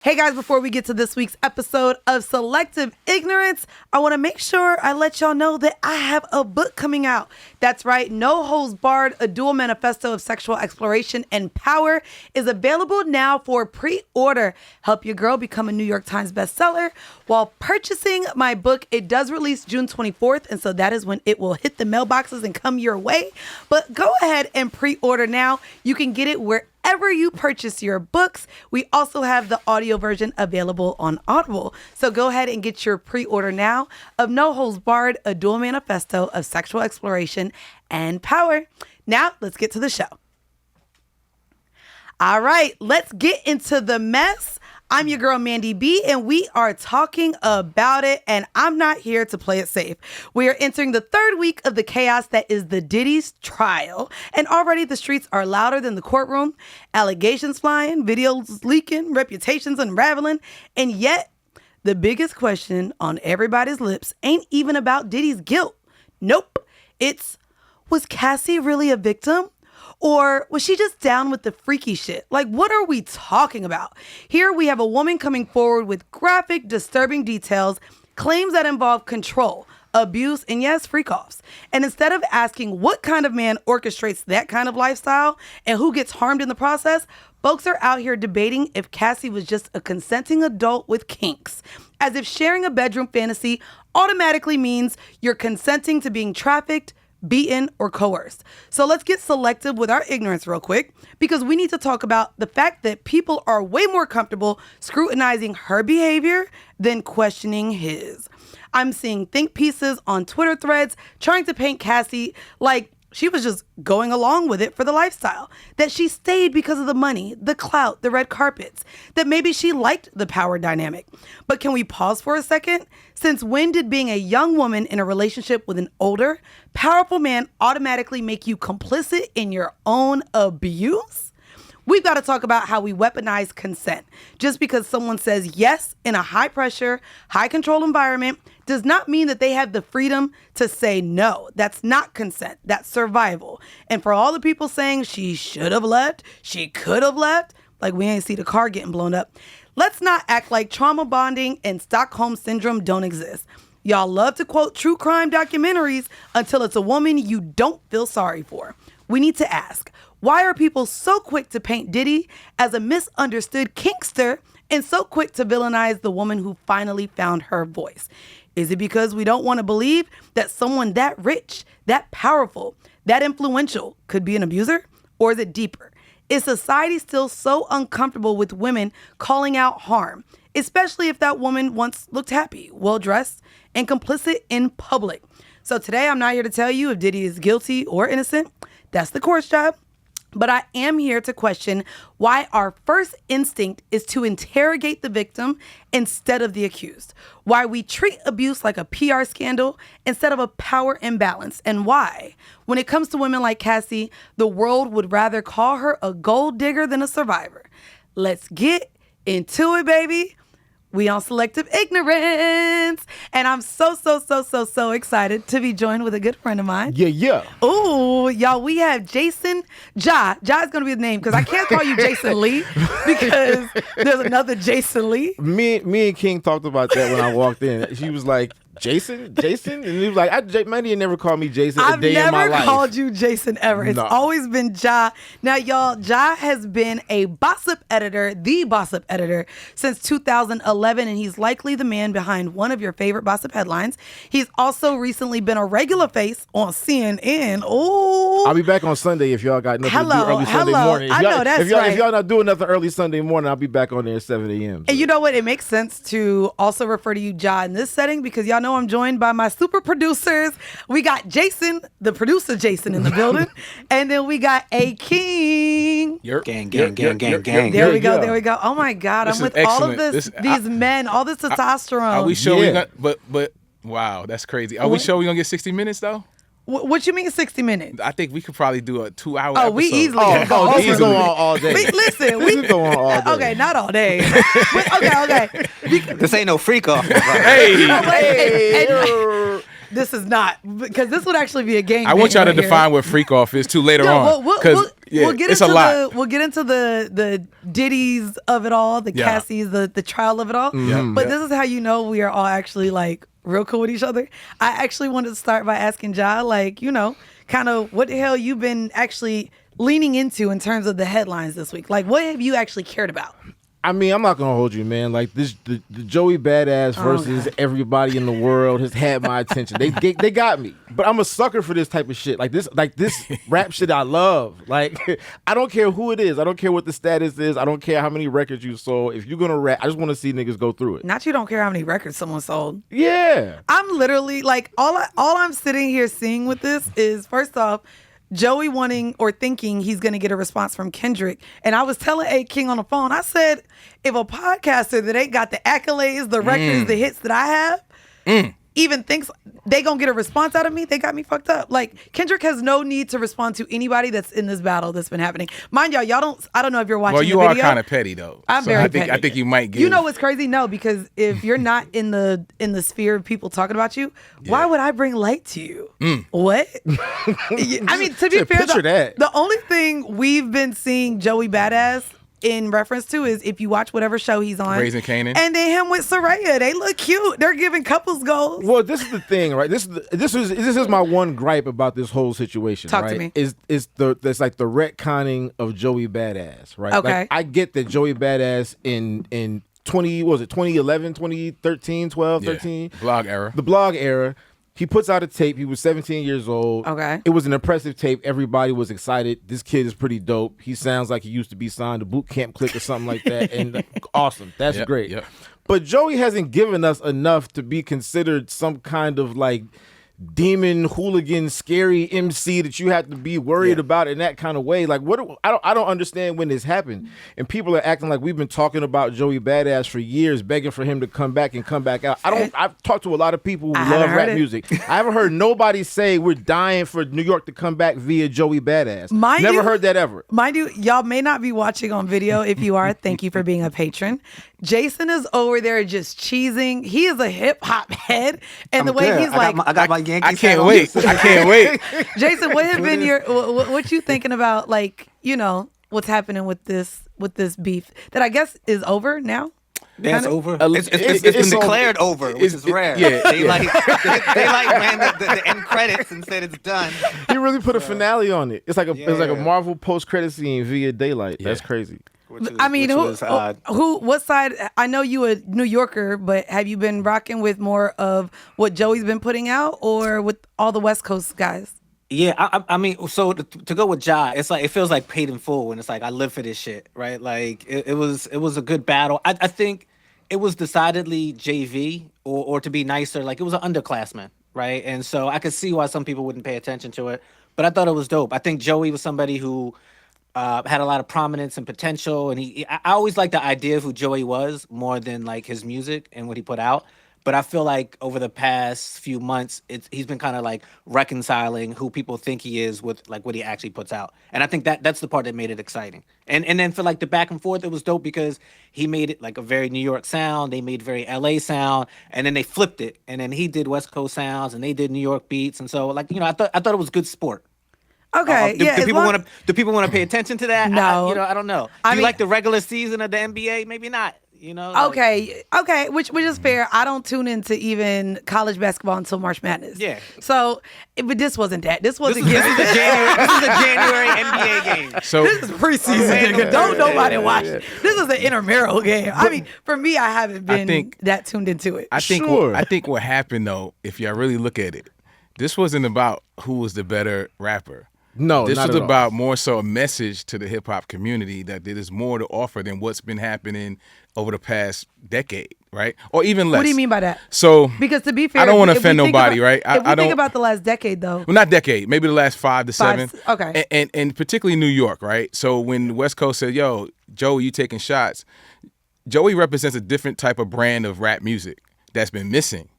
Hey guys, before we get to this week's episode of Selective Ignorance, I want to make sure I let y'all know that I have a book coming out. That's right, No Holds Barred, a dual manifesto of sexual exploration and power is available now for pre-order. Help your girl become a New York Times bestseller. While purchasing my book, it does release June 24th, and so that is when it will hit the mailboxes and come your way. But go ahead and pre-order now. You can get it wherever you purchase your books. We also have the audio version available on Audible. So go ahead and get your pre-order now of No Holds Barred, a dual manifesto of sexual exploration and power. Now, let's get to the show. All right, let's get into the mess. I'm your girl, Mandii B, and we are talking about it, and I'm not here to play it safe. We are entering the third week of the chaos that is the Diddy's trial, and already the streets are louder than the courtroom, allegations flying, videos leaking, reputations unraveling, and yet the biggest question on everybody's lips ain't even about Diddy's guilt. Nope. It's, was Cassie really a victim? Or was she just down with the freaky shit? Like, what are we talking about? Here we have a woman coming forward with graphic, disturbing details, claims that involve control, abuse, and yes, freak-offs. And instead of asking what kind of man orchestrates that kind of lifestyle and who gets harmed in the process, folks are out here debating if Cassie was just a consenting adult with kinks, as if sharing a bedroom fantasy automatically means you're consenting to being trafficked, beaten, or coerced. So let's get selective with our ignorance real quick, because we need to talk about the fact that people are way more comfortable scrutinizing her behavior than questioning his. I'm seeing think pieces on Twitter threads trying to paint Cassie like she was just going along with it for the lifestyle, that she stayed because of the money, the clout, the red carpets, that maybe she liked the power dynamic. But can we pause for a second? Since when did being a young woman in a relationship with an older, powerful man automatically make you complicit in your own abuse? We've got to talk about how we weaponize consent. Just because someone says yes in a high pressure, high control environment does not mean that they have the freedom to say no. That's not consent. That's survival. And for all the people saying she should have left, she could have left, like we ain't see the car getting blown up, let's not act like trauma bonding and Stockholm syndrome don't exist. Y'all love to quote true crime documentaries until it's a woman you don't feel sorry for. We need to ask, why are people so quick to paint Diddy as a misunderstood kinkster and so quick to villainize the woman who finally found her voice? Is it because we don't want to believe that someone that rich, that powerful, that influential could be an abuser? Or is it deeper? Is society still so uncomfortable with women calling out harm, especially if that woman once looked happy, well-dressed, and complicit in public? So today I'm not here to tell you if Diddy is guilty or innocent. That's the court's job. But I am here to question why our first instinct is to interrogate the victim instead of the accused. Why we treat abuse like a PR scandal instead of a power imbalance. And why, when it comes to women like Cassie, the world would rather call her a gold digger than a survivor. Let's get into it, baby. We on Selective Ignorance. And I'm so excited to be joined with a good friend of mine. Yeah. Ooh, y'all, we have Jayson. Ja is going to be the name because I can't call you Jason Lee because there's another Jason Lee. Me and King talked about that when I walked in. She was like, Jason? And he was like, Mandii never called me Jason a day in my life. I've never called you Jason ever. It's always been Ja. Now, y'all, Ja has been a Bossip editor, the Bossip editor, since 2011, and he's likely the man behind one of your favorite Bossip headlines. He's also recently been a regular face on CNN. Oh, I'll be back on Sunday if y'all got nothing to do early Sunday morning. I know that's right. If y'all not doing nothing early Sunday morning, I'll be back on there at 7 a.m. And you know what? It makes sense to also refer to you, Ja, in this setting because y'all know I'm joined by my super producers. We got Jayson, the producer Jayson, in the building. And then we got A-King. Gang. There we go. Oh my God. I'm with all of these men, all this testosterone. Are we sure we got, but wow, that's crazy. Are we sure we're going to get 60 minutes though? What you mean 60 minutes? I think we could probably do a 2-hour episode. We easily can go on all day. Listen, we can go on all day. Okay, not all day. Okay. This ain't no freak off. Hey. This is not, because this would actually be a game. I want y'all to right define what freak off is too later on. We'll get it's into a lot. We'll get into the Diddies of it all, the Cassies, the trial of it all. But this is how you know we are all actually like real cool with each other. I actually wanted to start by asking Ja, like, you know, kind of what the hell you've been actually leaning into in terms of the headlines this week. Like, what have you actually cared about? I mean, I'm not gonna hold you, man. Like the Joey Badass versus everybody in the world has had my attention. They got me, but I'm a sucker for this type of shit. Like this rap shit I love. Like I don't care who it is. I don't care what the status is. I don't care how many records you sold. If you're gonna rap, I just want to see niggas go through it. Not you don't care how many records someone sold. Yeah, I'm literally like all I'm sitting here seeing with this is, first off, Joey wanting or thinking he's going to get a response from Kendrick. And I was telling A-King on the phone, I said, if a podcaster that ain't got the accolades, the records, the hits that I have, even thinks they going to get a response out of me, they got me fucked up. Like, Kendrick has no need to respond to anybody that's in this battle that's been happening. Mind y'all I don't know if you're watching the video. Well, you are kind of petty, though. I'm very petty. I think you might get. You know what's crazy? No, because if you're not in the sphere of people talking about you, why would I bring light to you? What? I mean, to be fair, the only thing we've been seeing Joey Badass in reference to is if you watch whatever show he's on, Raising Kanan, and then him with Soraya, they look cute. They're giving couples goals. Well, this is the thing, right? This is my one gripe about this whole situation. Talk right? to me. Is there's like the retconning of Joey Badass, right? Okay. Like, I get that Joey Badass in 2011, 2013, 12, 13? Blog era. The blog era. He puts out a tape. He was 17 years old. Okay. It was an impressive tape. Everybody was excited. This kid is pretty dope. He sounds like he used to be signed to Boot Camp Click or something like that. And awesome. That's great. Yep. But Joey hasn't given us enough to be considered some kind of like demon, hooligan, scary MC that you have to be worried about in that kind of way. Like, I don't understand when this happened. And people are acting like we've been talking about Joey Badass for years, begging for him to come back and come back out. I've talked to a lot of people who love rap music. I haven't heard nobody say we're dying for New York to come back via Joey Badass. Never heard that ever. Mind you, y'all may not be watching on video. If you are, thank you for being a patron. Jayson is over there just cheesing. He is a hip hop head, and the way he's I got my Yankees. I can't wait. I can't wait. Jayson, what have been what you thinking about? Like, you know, what's happening with this beef that I guess is over now? Yeah, it's over. It's been declared over, which is rare. Yeah, they ran the end credits and said it's done. He really put a finale on it. It's like a Marvel post-credit scene via daylight. That's crazy. What side? I know you a New Yorker, but have you been rocking with more of what Joey's been putting out, or with all the West Coast guys? Yeah, I mean, so to go with Ja, it's like it feels like paid in full when it's like I live for this shit, right? Like it was a good battle. I think it was decidedly JV, or to be nicer, like it was an underclassman, right? And so I could see why some people wouldn't pay attention to it, but I thought it was dope. I think Joey was somebody who had a lot of prominence and potential, and I always liked the idea of who Joey was more than like his music and what he put out. But I feel like over the past few months, he's been kind of like reconciling who people think he is with like what he actually puts out. And I think that's the part that made it exciting. And then for like the back and forth, it was dope because he made it like a very New York sound. They made very LA sound, and then they flipped it. And then he did West Coast sounds, and they did New York beats. And so like, you know, I thought it was good sport. Okay. Do people want to pay attention to that? No. I don't know. Do you like the regular season of the NBA? Maybe not. You know. Okay. Which is fair. I don't tune into even college basketball until March Madness. Yeah. So, but this wasn't that. This wasn't. This is a January NBA game. So this is preseason. Nigga. Don't nobody watch. This is an intramural game. I mean, for me, I haven't been that tuned into it. I think what happened though, if y'all really look at it, this wasn't about who was the better rapper. No, this not was at about all. more so a message to the hip hop community that there is more to offer than what's been happening over the past decade, right? Or even less. What do you mean by that? So, because to be fair, I don't want to offend nobody, right? If we think about the last decade, though. Well, not decade, maybe the last 5 to 7. Okay. And particularly New York, right? So when the West Coast said, yo, Joey, you taking shots, Joey represents a different type of brand of rap music that's been missing.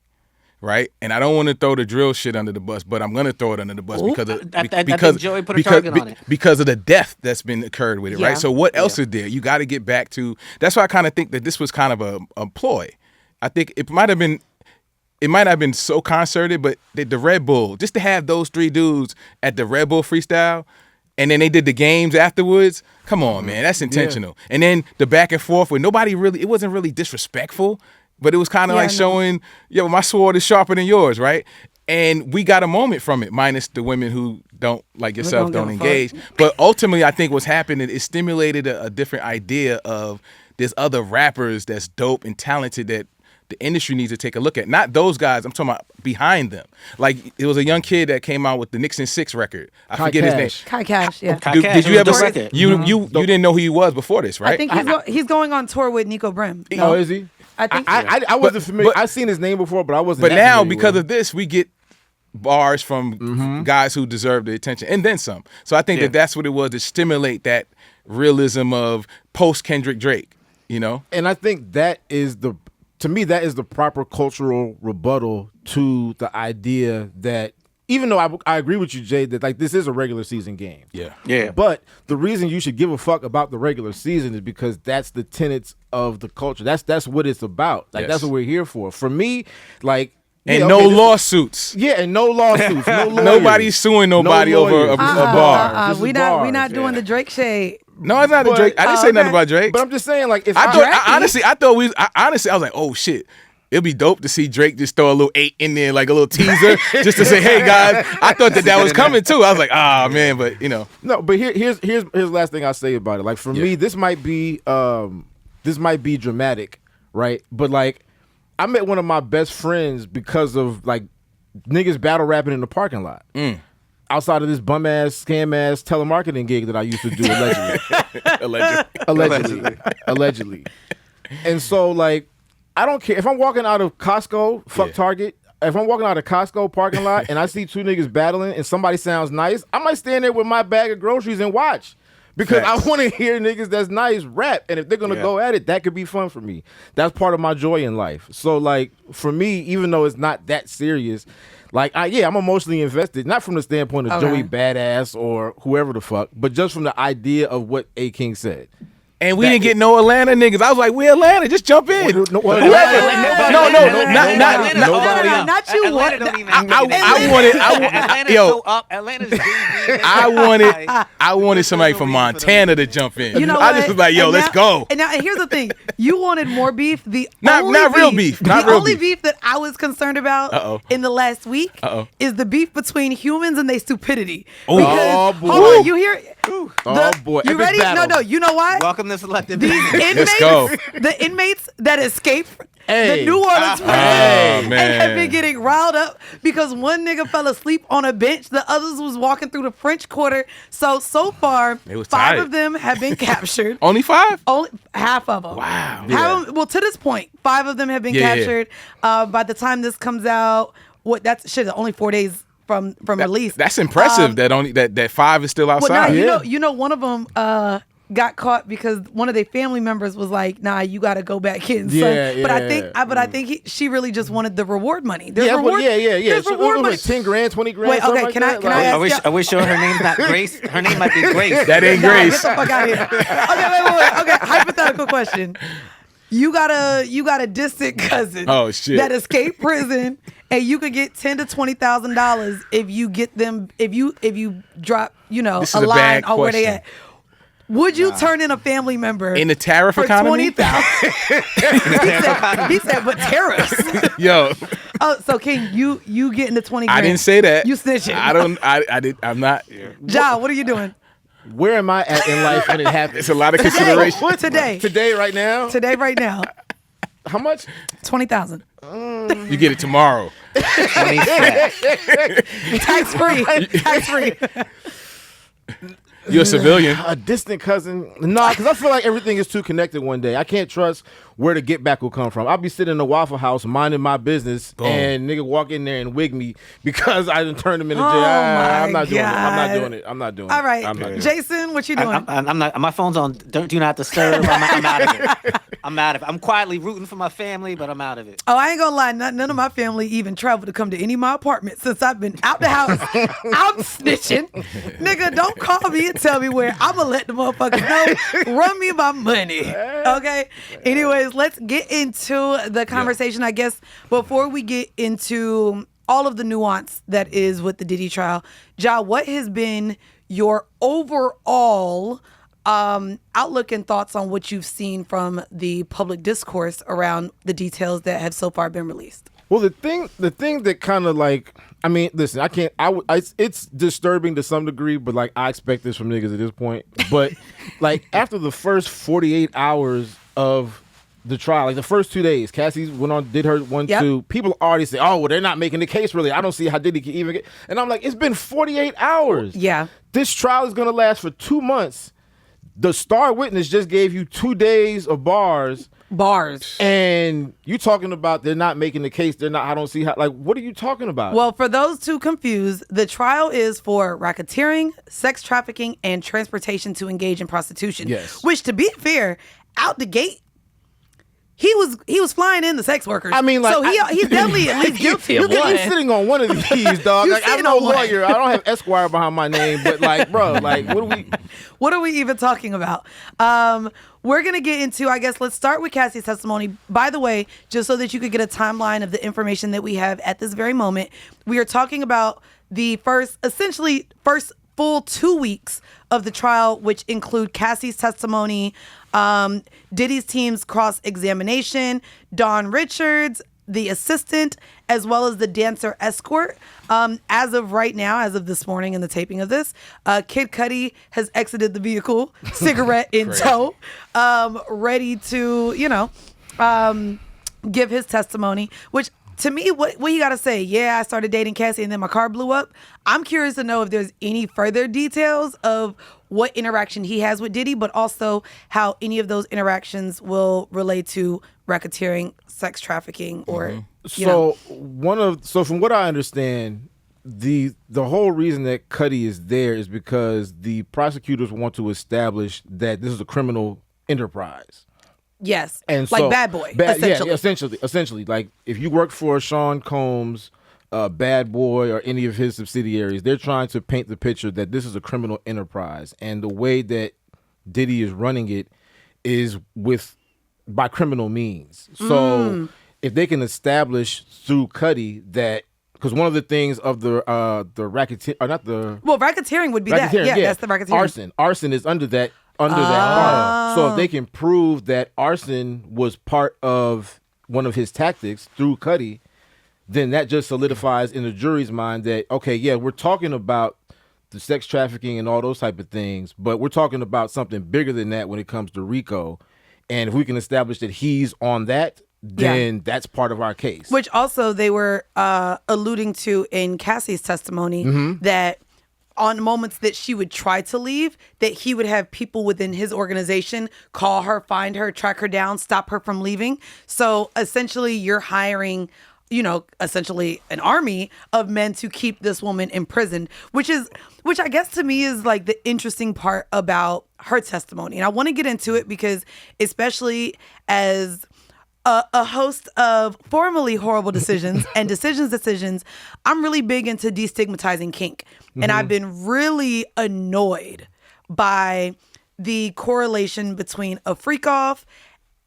Right, and I don't want to throw the drill shit under the bus, but I'm going to throw it under the bus because I think Joey put a target on it because of the death that's been occurred with it. Yeah. Right, so what else is there? You got to get back to. That's why I kind of think that this was kind of a ploy. I think it might have been it might not have been so concerted, but the Red Bull, just to have those 3 dudes at the Red Bull freestyle, and then they did the games afterwards. Come on, man, that's intentional. Yeah. And then the back and forth where it wasn't really disrespectful, but it was kind of like showing, my sword is sharper than yours, right? And we got a moment from it, minus the women who don't, like yourself, don't engage. But ultimately, I think what's happening, it stimulated a different idea of there's other rappers that's dope and talented that the industry needs to take a look at. Not those guys, I'm talking about behind them. Like, it was a young kid that came out with the Nixon 6 record. I forget his name. Kai Cash, yeah. Did you ever see it? You didn't know who he was before this, right? I think he's going on tour with Nico Brim. No? Oh, is he? I think I wasn't familiar. I've seen his name before, but I wasn't. But now, because of this, we get bars from guys who deserve the attention and then some. So I think that's what it was, to stimulate that realism of post Kendrick Drake, And I think to me, that is the proper cultural rebuttal to the idea that, even though I agree with you, Jay, that like this is a regular season game. Yeah. But the reason you should give a fuck about the regular season is because that's the tenets of the culture. That's what it's about. Like that's what we're here for. For me, like. And no lawsuits. Yeah, and no lawsuits. No lawyers. Nobody's suing nobody over a bar. We not doing the Drake shade. No, it's not the Drake. I didn't say nothing about Drake. But I'm just saying, like, if honestly, I was like, oh shit. It'd be dope to see Drake just throw a little 8 in there, like a little teaser, just to say, "Hey guys, I thought that was coming too." I was like, "Ah, man," but No, but here's the last thing I say about it. Like for me, this might be dramatic, right? But like, I met one of my best friends because of like niggas battle rapping in the parking lot. Outside of this bum ass, scam ass telemarketing gig that I used to do allegedly. And so like, I don't care if I'm walking out of Costco, fuck Target. If I'm walking out of Costco parking lot and I see 2 niggas battling and somebody sounds nice, I might stand there with my bag of groceries and watch. Because I want to hear niggas that's nice rap. And if they're going to go at it, that could be fun for me. That's part of my joy in life. So like, for me, even though it's not that serious, like, I'm emotionally invested, not from the standpoint of Joey Badass or whoever the fuck, but just from the idea of what A-King said. And we didn't get no Atlanta niggas. I was like, we're Atlanta. Just jump in. Not you. I wanted somebody from Montana to jump in. You know I just was like, let's go. And here's the thing. You wanted more beef. Not real beef. The only beef that I was concerned about in the last week is the beef between humans and their stupidity. Oh, boy. Hold on, you hear? Oh, boy. You ready? No. You know why? Welcome to Selective Ignorance. Let's go. The inmates that escaped the New Orleans prison and have been getting riled up because one nigga fell asleep on a bench, the others was walking through the French Quarter. So far, 5 of them have been captured. Only 5? Only half of them. Wow. Well, to this point, 5 of them have been captured. By the time this comes out, only 4 days from release. That's impressive. That 5 is still outside. Well, one of them got caught because one of their family members was like, "Nah, you got to go back in." But I think she really just wanted the reward money. There's reward money. 10 grand, 20 grand. Wait, okay, can I ask? I wish her name's not Grace. Her name might be Grace. That ain't Grace. Get the fuck out of here. Okay, wait. Okay, hypothetical question. You got a distant cousin that escaped prison, and you could get $10,000 to $20,000 if you get them if you drop a line or where they at. Would you turn in a family member in the tariff for economy? $20,000? He said, but tariffs. Yo. Oh, so King, you getting the 20 grand? I didn't say that. You snitching? I'm not. Ja, what are you doing? Where am I at in life when it happens? It's a lot of consideration. Today, right now. How much? 20,000. You get it tomorrow. Tax free. You're a civilian. A distant cousin. Nah, because I feel like everything is too connected one day. I can't trust where the get back will come from. I'll be sitting in the Waffle House minding my business and nigga walk in there and wig me because I didn't turn him into jail. I'm not doing it. All right. Jayson, what you doing? I'm not. My phone's on do not disturb. I'm out of it. I'm out of it. I'm quietly rooting for my family, but I'm out of it. Oh, I ain't gonna lie. None of my family even traveled to come to any of my apartments since I've been out the house. I'm snitching. Nigga, don't call me and tell me where. I'm gonna let the motherfuckers know. Run me my money. Okay? Anyway, anyways, let's get into the conversation. I guess before we get into all of the nuance that is with the Diddy trial, Ja, what has been your overall outlook and thoughts on what you've seen from the public discourse around the details that have so far been released? Well, the thing that kind of like, I mean, listen, it's disturbing to some degree, but like I expect this from niggas at this point. But like after the first 48 hours of the trial, like the first 2 days, Cassie did her 1, 2. People already say, oh, well, they're not making the case really. I don't see how Diddy can even get. And I'm like, it's been 48 hours. Yeah. This trial is going to last for 2 months. The star witness just gave you 2 days of bars. And you talking about they're not making the case. They're not. I don't see how. Like, what are you talking about? Well, for those too confused, the trial is for racketeering, sex trafficking, and transportation to engage in prostitution. Yes. Which, to be fair, out the gate, he was flying in the sex workers. I mean, like, so he's definitely at least guilty of one. You're sitting on one of these, dog. Like, I'm no lawyer. I don't have Esquire behind my name, but like, bro, like, what are we even talking about? We're going to get into, I guess, let's start with Cassie's testimony. By the way, just so that you could get a timeline of the information that we have at this very moment, we are talking about the first full 2 weeks of the trial, which include Cassie's testimony, Diddy's team's cross-examination, Dawn Richards, the assistant, as well as the dancer escort. As of right now, as of this morning in the taping of this, Kid Cudi has exited the vehicle, cigarette in tow, ready to, give his testimony, which to me, what you got to say? Yeah, I started dating Cassie and then my car blew up. I'm curious to know if there's any further details of what interaction he has with Diddy, but also how any of those interactions will relate to racketeering, sex trafficking, or So from what I understand, the whole reason that Cudi is there is because the prosecutors want to establish that this is a criminal enterprise. Yes, and like Bad Boy, essentially. Yeah, essentially. Like if you work for Sean Combs, Bad Boy, or any of his subsidiaries, they're trying to paint the picture that this is a criminal enterprise, and the way that Diddy is running it is by criminal means. So if they can establish through Cudi that, because one of the things of the racketeering, or not the racketeering would be that. Yeah, that's the racketeering. Arson is under that part. So if they can prove that arson was part of one of his tactics through Cudi, then that just solidifies in the jury's mind that, okay, yeah, we're talking about the sex trafficking and all those type of things, but we're talking about something bigger than that when it comes to RICO. And if we can establish that he's on that, then that's part of our case. Which also they were alluding to in Cassie's testimony, that on moments that she would try to leave, that he would have people within his organization call her, find her, track her down, stop her from leaving. So essentially you're hiring, essentially an army of men to keep this woman imprisoned, which I guess to me is like the interesting part about her testimony. And I want to get into it because, especially as a host of formerly horrible decisions and decisions, I'm really big into destigmatizing kink. And I've been really annoyed by the correlation between a freak off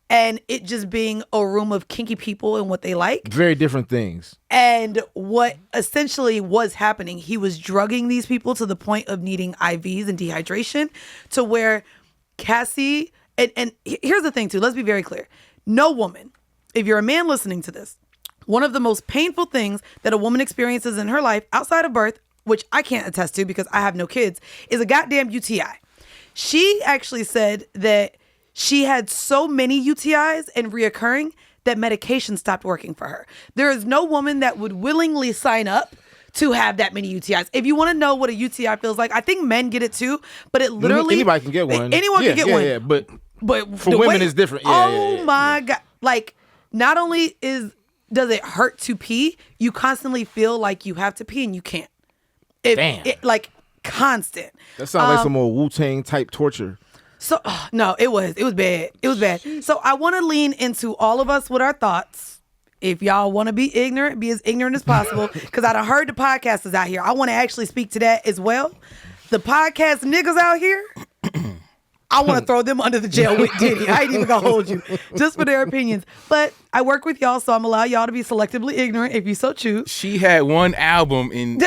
and it just being a room of kinky people and what they like. Very different things. And what essentially was happening, he was drugging these people to the point of needing IVs and dehydration, to where Cassie, and here's the thing too, let's be very clear. No woman, if you're a man listening to this, one of the most painful things that a woman experiences in her life outside of birth, which I can't attest to because I have no kids, is a goddamn UTI. She actually said that she had so many UTIs and reoccurring that medication stopped working for her. There is no woman that would willingly sign up to have that many UTIs. If you want to know what a UTI feels like, I think men get it too, but it literally... Anybody can get one. Anyone can get one. Yeah, but for women it's different. My God. Like, not only does it hurt to pee, you constantly feel like you have to pee and you can't. Damn. Like, constant. That sounds like some old Wu-Tang type torture. So, no, it was bad. It was bad. So I want to lean into all of us with our thoughts. If y'all want to be ignorant, be as ignorant as possible. Because I done heard the podcasters out here. I want to actually speak to that as well. The podcast niggas out here, I want to throw them under the jail with Diddy. I ain't even gonna hold you, just for their opinions. But I work with y'all, so I'm allow y'all to be selectively ignorant if you so choose. She had one album in.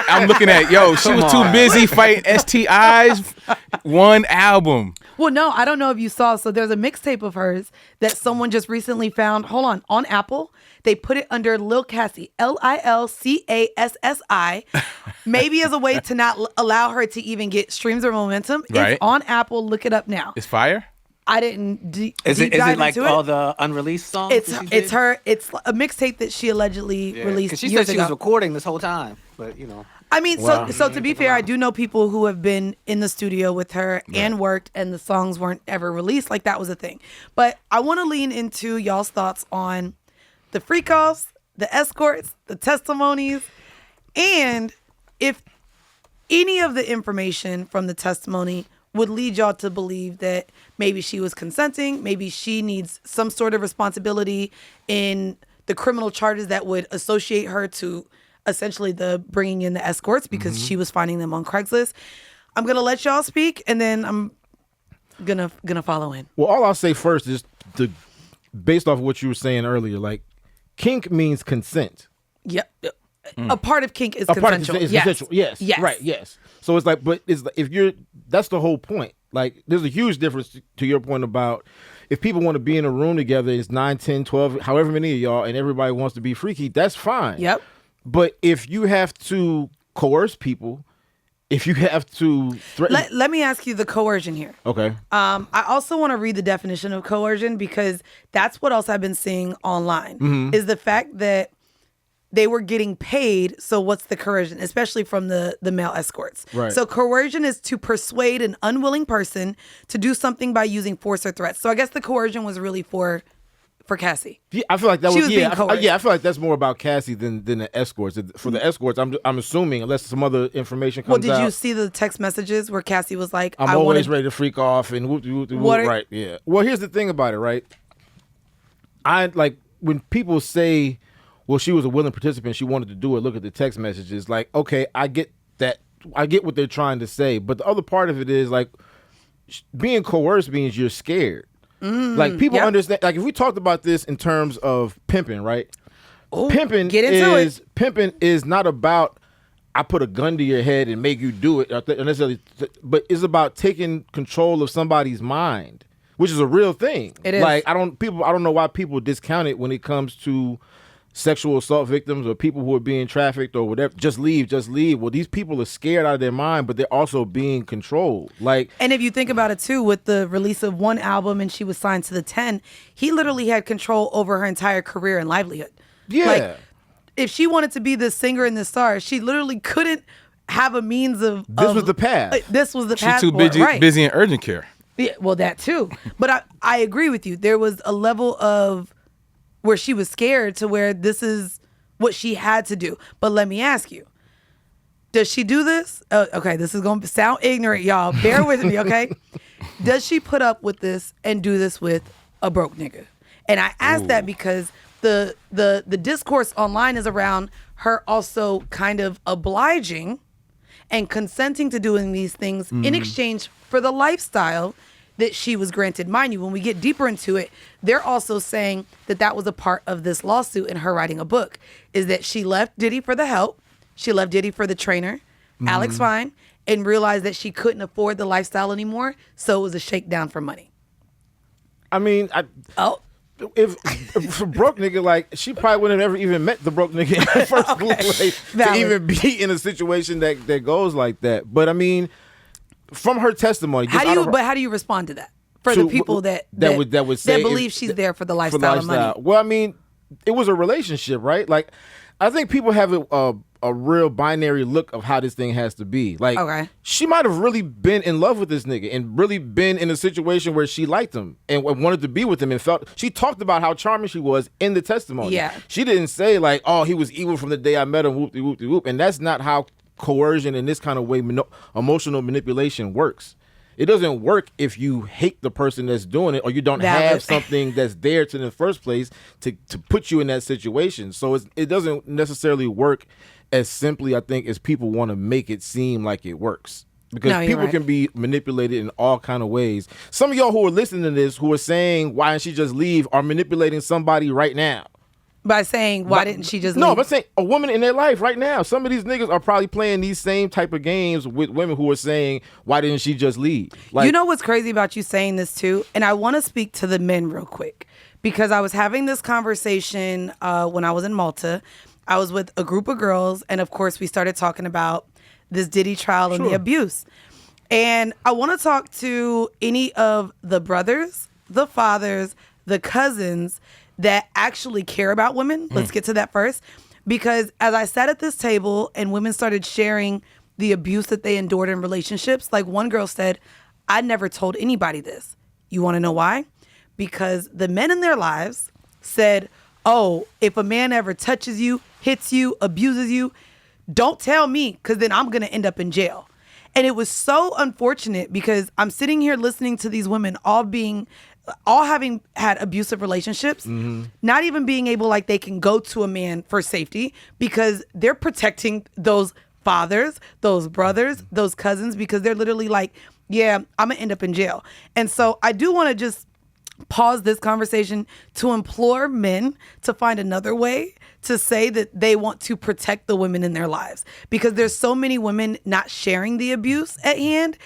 I'm looking at she was too busy fighting STIs. One album. Well, no, I don't know if you saw. So there's a mixtape of hers that someone just recently found. Hold on Apple. They put it under Lil Cassie, Lilcassi, maybe as a way to not allow her to even get streams or momentum. Right. It's on Apple. Look it up now. It's fire. I didn't. Is it like all the unreleased songs? It's her. It's a mixtape that she allegedly released. Because she years said she ago. was recording this whole time, but I mean, so to be fair, I do know people who have been in the studio with her and worked, and the songs weren't ever released. Like that was a thing. But I want to lean into y'all's thoughts on the freak offs, the escorts, the testimonies, and if any of the information from the testimony would lead y'all to believe that maybe she was consenting, maybe she needs some sort of responsibility in the criminal charges that would associate her to essentially the bringing in the escorts because she was finding them on Craigslist. I'm gonna let y'all speak, and then I'm gonna follow in. Well, all I'll say first is based off of what you were saying earlier, like kink means consent. Yep. A part of kink is A part consensual. of is consensual. Yes. Right. Yes. So it's like, but it's if you're, that's the whole point. Like, there's a huge difference to your point about if people want to be in a room together, it's 9, 10, 12, however many of y'all, and everybody wants to be freaky, that's fine. Yep. But if you have to coerce people, if you have to threaten. Let me ask you the coercion here. Okay. I also want to read the definition of coercion because that's what else I've been seeing online is the fact that they were getting paid. So what's the coercion, especially from the male escorts? Right. So coercion is to persuade an unwilling person to do something by using force or threats. So I guess the coercion was really for Cassie. Yeah, I feel like that She was being coerced. I feel like that's more about Cassie than the escorts. For the escorts, I'm assuming, unless some other information comes out. Well, did you see the text messages where Cassie was like, I'm always ready to freak off and whoop, right? Yeah. Well, here's the thing about it, right? I like when people say, well, she was a willing participant, she wanted to do it. Look at the text messages. Like, okay, I get that. I get what they're trying to say. But the other part of it is like being coerced means you're scared. Like people understand. Like if we talked about this in terms of pimping, right? Ooh, pimping is not about I put a gun to your head and make you do it necessarily, but it's about taking control of somebody's mind, which is a real thing. It is. Like I don't know why people discount it when it comes to sexual assault victims or people who are being trafficked or whatever. Just leave. Well, these people are scared out of their mind, but they're also being controlled. Like, and if you think about it too, with the release of one album and she was signed to the 10, he literally had control over her entire career and livelihood. Yeah. Like, if she wanted to be this singer and this star, she literally couldn't have a means of. This was the path. This was the path. She's too busy in urgent care. Yeah, well, that too. But I agree with you. There was a level of where she was scared to where this is what she had to do. But let me ask you, does she do this? Okay, this is going to sound ignorant, y'all. Bear with me, okay? Does she put up with this and do this with a broke nigga? And I ask that because the discourse online is around her also kind of obliging and consenting to doing these things in exchange for the lifestyle that she was granted. Mind you, when we get deeper into it, they're also saying that that was a part of this lawsuit and her writing a book, is that she left Diddy for the help, she left Diddy for the trainer, Alex Fine, and realized that she couldn't afford the lifestyle anymore, so it was a shakedown for money. I mean, if for broke nigga, like she probably wouldn't have ever even met the broke nigga in the first place to even be in a situation that goes like that. But I mean, from her testimony, how do you respond to that for the people that would say believe she's there for the lifestyle of money? Well, I mean, it was a relationship, right? Like, I think people have a real binary look of how this thing has to be. Like, okay, she might have really been in love with this nigga and really been in a situation where she liked him and wanted to be with him and felt. She talked about how charming she was in the testimony. Yeah, she didn't say like, "Oh, he was evil from the day I met him." Whoop de whoop de whoop. And that's not how coercion in this kind of way, emotional manipulation works. It doesn't work if you hate the person that's doing it or you don't have something that's there in the first place to put you in that situation. So it doesn't necessarily work as simply, I think, as people want to make it seem like it works. Because No, you're people right. can be manipulated in all kind of ways. Some of y'all who are listening to this, who are saying, why didn't she just leave, are manipulating somebody right now. By saying, why didn't she just No, leave? but saying a woman in their life right now. Some of these niggas are probably playing these same type of games with women who are saying, why didn't she just leave? Like, you know what's crazy about you saying this too? And I want to speak to the men real quick because I was having this conversation when I was in Malta. I was with a group of girls, and of course we started talking about this Diddy trial and the abuse. And I want to talk to any of the brothers, the fathers, the cousins that actually care about women. Let's get to that first. Because as I sat at this table and women started sharing the abuse that they endured in relationships, like one girl said, I never told anybody this. You want to know why? Because the men in their lives said, oh, if a man ever touches you, hits you, abuses you, don't tell me because then I'm going to end up in jail. And it was so unfortunate because I'm sitting here listening to these women all having had abusive relationships, not even being able, like, they can go to a man for safety because they're protecting those fathers, those brothers, those cousins, because they're literally like, yeah, I'm going to end up in jail. And so I do want to just pause this conversation to implore men to find another way to say that they want to protect the women in their lives, because there's so many women not sharing the abuse at hand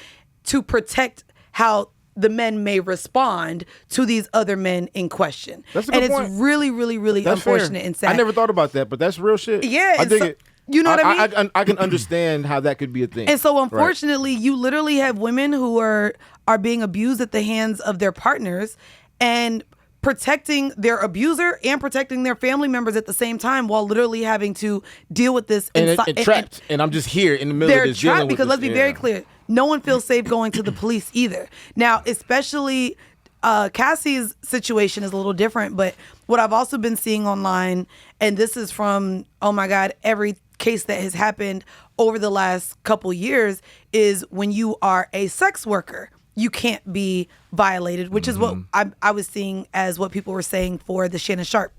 to protect how the men may respond to these other men in question. That's a good point. It's really, really, really that's unfortunate fair. and sad. I never thought about that, but that's real shit. Yeah, I and dig so- it. you know what I mean? I can understand how that could be a thing. And so, Right. unfortunately, you literally have women who are being abused at the hands of their partners and protecting their abuser and protecting their family members at the same time, while literally having to deal with this and trapped. And I'm just here in the middle of they're this. dealing trapped with because this. let's be very clear, no one feels safe going to the police either. Now, especially Cassie's situation is a little different, but what I've also been seeing online, and this is from, oh my God, every case that has happened over the last couple years, is when you are a sex worker, you can't be violated, which is what I was seeing as what people were saying for the Shannon Sharp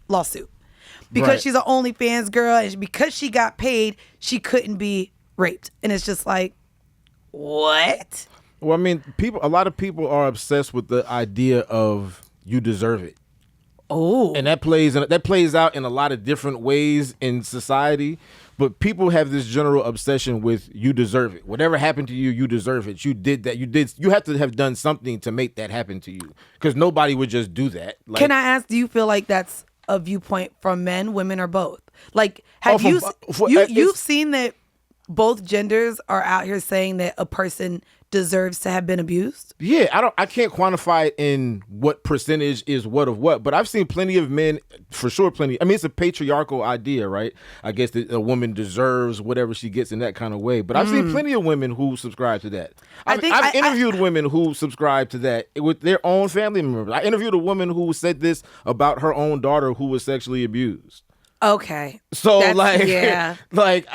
lawsuit. Because Right. she's an OnlyFans girl, and because she got paid, she couldn't be raped. And it's just like, what? Well, I mean, a lot of people are obsessed with the idea of you deserve it. Oh. And that plays out in a lot of different ways in society, but people have this general obsession with you deserve it. Whatever happened to you, you deserve it. You did that. You have to have done something to make that happen to you, because nobody would just do that. Like, Can I ask, do you feel like that's a viewpoint from men, women, or both? Like, have you've seen that both genders are out here saying that a person deserves to have been abused? Yeah, I can't quantify it in what percentage is what of what, but I've seen plenty of men, for sure, plenty. I mean, it's a patriarchal idea, right? I guess that a woman deserves whatever she gets in that kind of way, but I've seen plenty of women who subscribe to that. I've interviewed women who subscribe to that with their own family members. I interviewed a woman who said this about her own daughter who was sexually abused. Okay. So yeah.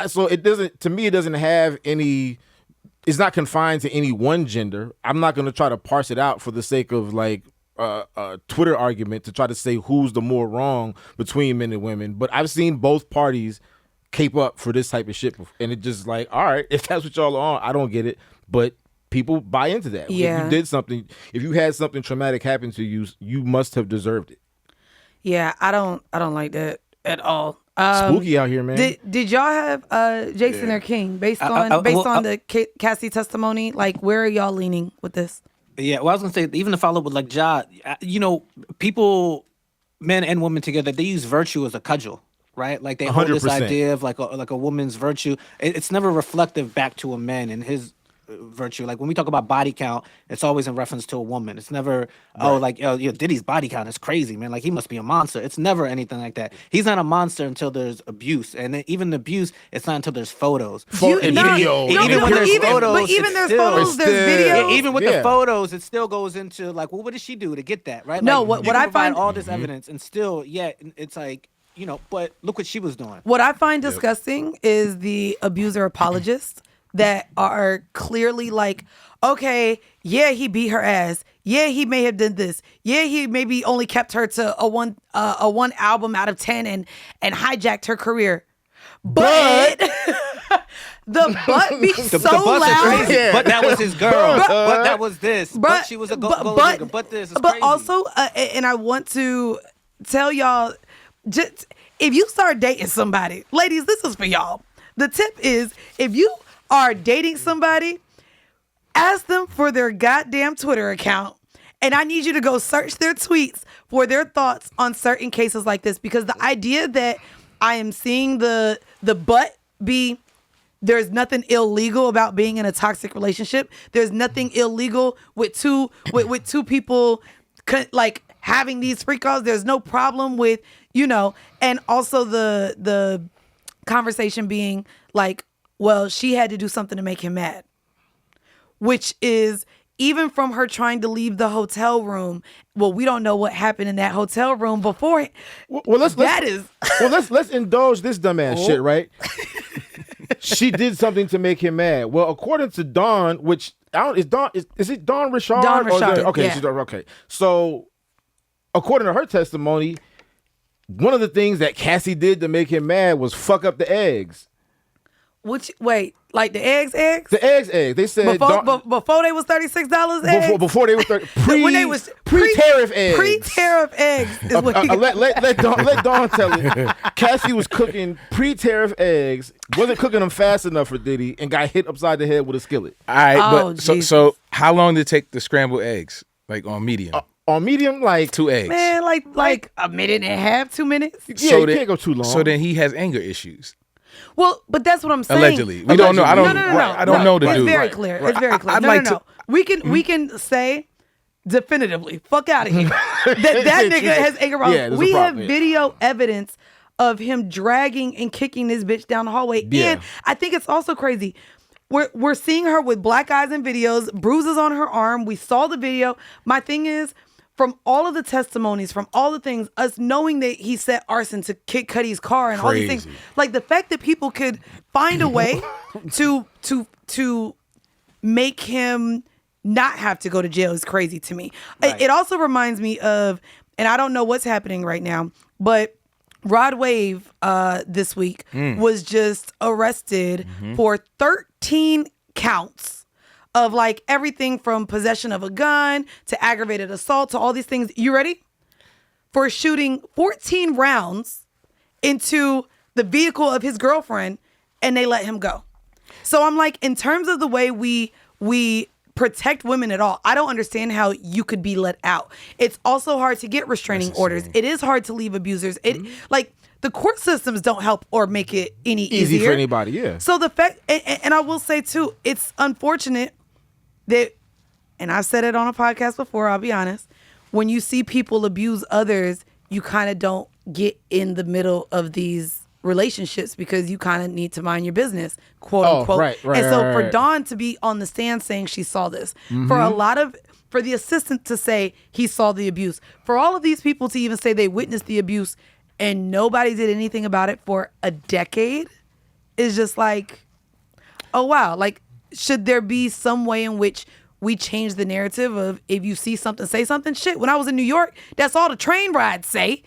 So it doesn't have any. It's not confined to any one gender. I'm not going to try to parse it out for the sake of like a Twitter argument to try to say who's the more wrong between men and women. But I've seen both parties cape up for this type of shit, and it's just like, all right, if that's what y'all are on, I don't get it, but people buy into that. Yeah. If you had something traumatic happen to you, you must have deserved it. Yeah, I don't like that at all. Spooky out here, man. Did y'all have Jayson or King based on the Cassie testimony? Like, where are y'all leaning with this? Yeah, well, I was gonna say, even to follow up with like Ja, people, men and women together, they use virtue as a cudgel, right? Like they hold this 100%. idea of like a woman's virtue. It's never reflective back to a man and his virtue. Like when we talk about body count, it's always in reference to a woman. It's never Diddy's body count is crazy, man. Like he must be a monster. It's never anything like that. He's not a monster until there's abuse, and then even the abuse, it's not until there's photos. Even there's photos, there's video. Even with the photos, it still goes into like, well, what did she do to get that, right? No, like, what I find all this evidence, and still, it's like, but look what she was doing. What I find disgusting is the abuser apologists that are clearly like, okay, yeah, he beat her ass. Yeah, he may have done this. Yeah, he maybe only kept her to a one album out of 10 and hijacked her career. But the butt be so the bus loud. is crazy. Yeah. But that was his girl. But that was this. But she was a gold digger. But this is but crazy. also, and I want to tell y'all, just if you start dating somebody, ladies, this is for y'all. The tip is, if you are dating somebody, ask them for their goddamn Twitter account. And I need you to go search their tweets for their thoughts on certain cases like this, because the idea that I am seeing the butt be, there's nothing illegal about being in a toxic relationship. There's nothing illegal with two people like having these freak offs. There's no problem with, and also the conversation being like, well, she had to do something to make him mad, which is, even from her trying to leave the hotel room, well, we don't know what happened in that hotel room before. Let's indulge this dumbass shit, right? She did something to make him mad. Well, according to Dawn, which is it Dawn Richard? Dawn Richard. Okay, yeah. she's okay. So, according to her testimony, one of the things that Cassie did to make him mad was fuck up the eggs. Wait, like the eggs? The eggs. They said before they was $36 eggs. Before they were when they was pre-tariff eggs. Pre-tariff eggs is what let Dawn tell it. Cassie was cooking pre-tariff eggs, wasn't cooking them fast enough for Diddy, and got hit upside the head with a skillet. All right, Oh, but so how long did it take to scramble eggs, like on medium? On medium, like 2 eggs. Man, like a minute and a half, 2 minutes. Yeah, you can't go too long. So then he has anger issues. Well, but that's what I'm saying. Allegedly. We don't know. I don't. No. I don't know the it's dude. Very clear. Right. It's very clear. I'd No. like to. We can say definitively, fuck out of here. that nigga has anger problems. We have video evidence of him dragging and kicking this bitch down the hallway. Yeah. And I think it's also crazy. We're seeing her with black eyes in videos, bruises on her arm. We saw the video. My thing is, from all of the testimonies, from all the things, us knowing that he set arson to kick Cuddy's car and all these things, like the fact that people could find a way to make him not have to go to jail is crazy to me. Right. It also reminds me of, and I don't know what's happening right now, but Rod Wave this week was just arrested for 13 counts of like everything from possession of a gun to aggravated assault to all these things. You ready? For shooting 14 rounds into the vehicle of his girlfriend, and they let him go. So I'm like, in terms of the way we protect women at all, I don't understand how you could be let out. It's also hard to get restraining orders. It is hard to leave abusers. Like, the court systems don't help or make it any easier. Easy for anybody, yeah. So the fact, and I will say too, it's unfortunate that, and I've said it on a podcast before, I'll be honest, when you see people abuse others, you kind of don't get in the middle of these relationships because you kind of need to mind your business, quote unquote. Right, and so for right. Dawn to be on the stand saying she saw this, for the assistant to say he saw the abuse, for all of these people to even say they witnessed the abuse and nobody did anything about it for a decade, is just like, oh wow, like, should there be some way in which we change the narrative of, if you see something, say something? Shit, when I was in New York, that's all the train rides say.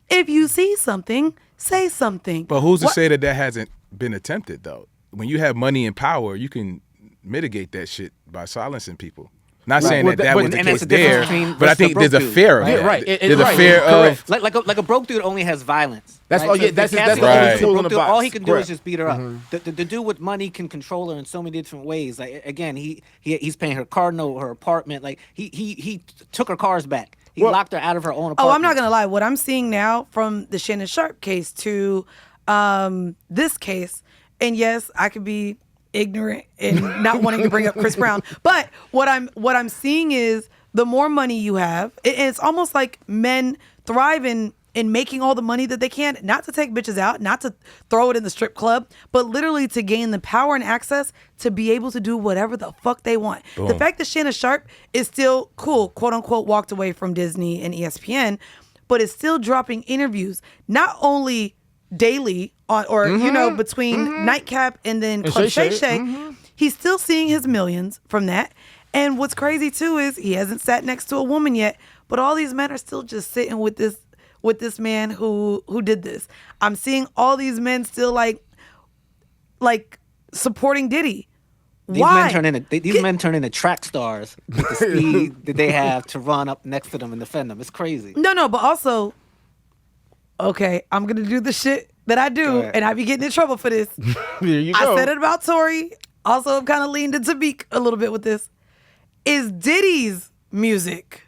If you see something, say something. But who's to say that hasn't been attempted, though? When you have money and power, you can mitigate that shit by silencing people. Not saying that was the case there, but I think there's a fear of that. Right. There's a fear of... Like a broke dude only has violence. That's right? all. Yeah, that's Cassie the only right. tool in the box. All he can do Correct. is just beat her up. The dude with money can control her in so many different ways. Like, again, he's paying her car note, her apartment. Like, he took her cars back. He locked her out of her own apartment. Oh, I'm not gonna lie. What I'm seeing now, from the Shannon Sharp case to this case, and yes, I could be ignorant and not wanting to bring up Chris Brown, but what I'm seeing is, the more money you have, it's almost like men thrive in making all the money that they can, not to take bitches out, not to throw it in the strip club, but literally to gain the power and access to be able to do whatever the fuck they want. Boom. The fact that Shannon Sharp is still cool, quote unquote, walked away from Disney and ESPN, but is still dropping interviews, not only daily on, between Nightcap and then Club Shay Shay. He's still seeing his millions from that. And what's crazy too is he hasn't sat next to a woman yet, but all these men are still just sitting with this man who did this. I'm seeing all these men still like supporting Diddy. These Why? men turn into track stars with the speed that they have to run up next to them and defend them. It's crazy. No, but also, okay, I'm gonna do the shit that I do, and I be getting in trouble for this. There you go. I said it about Tory. Also, I'm kind of leaned into Meek a little bit with this. Is Diddy's music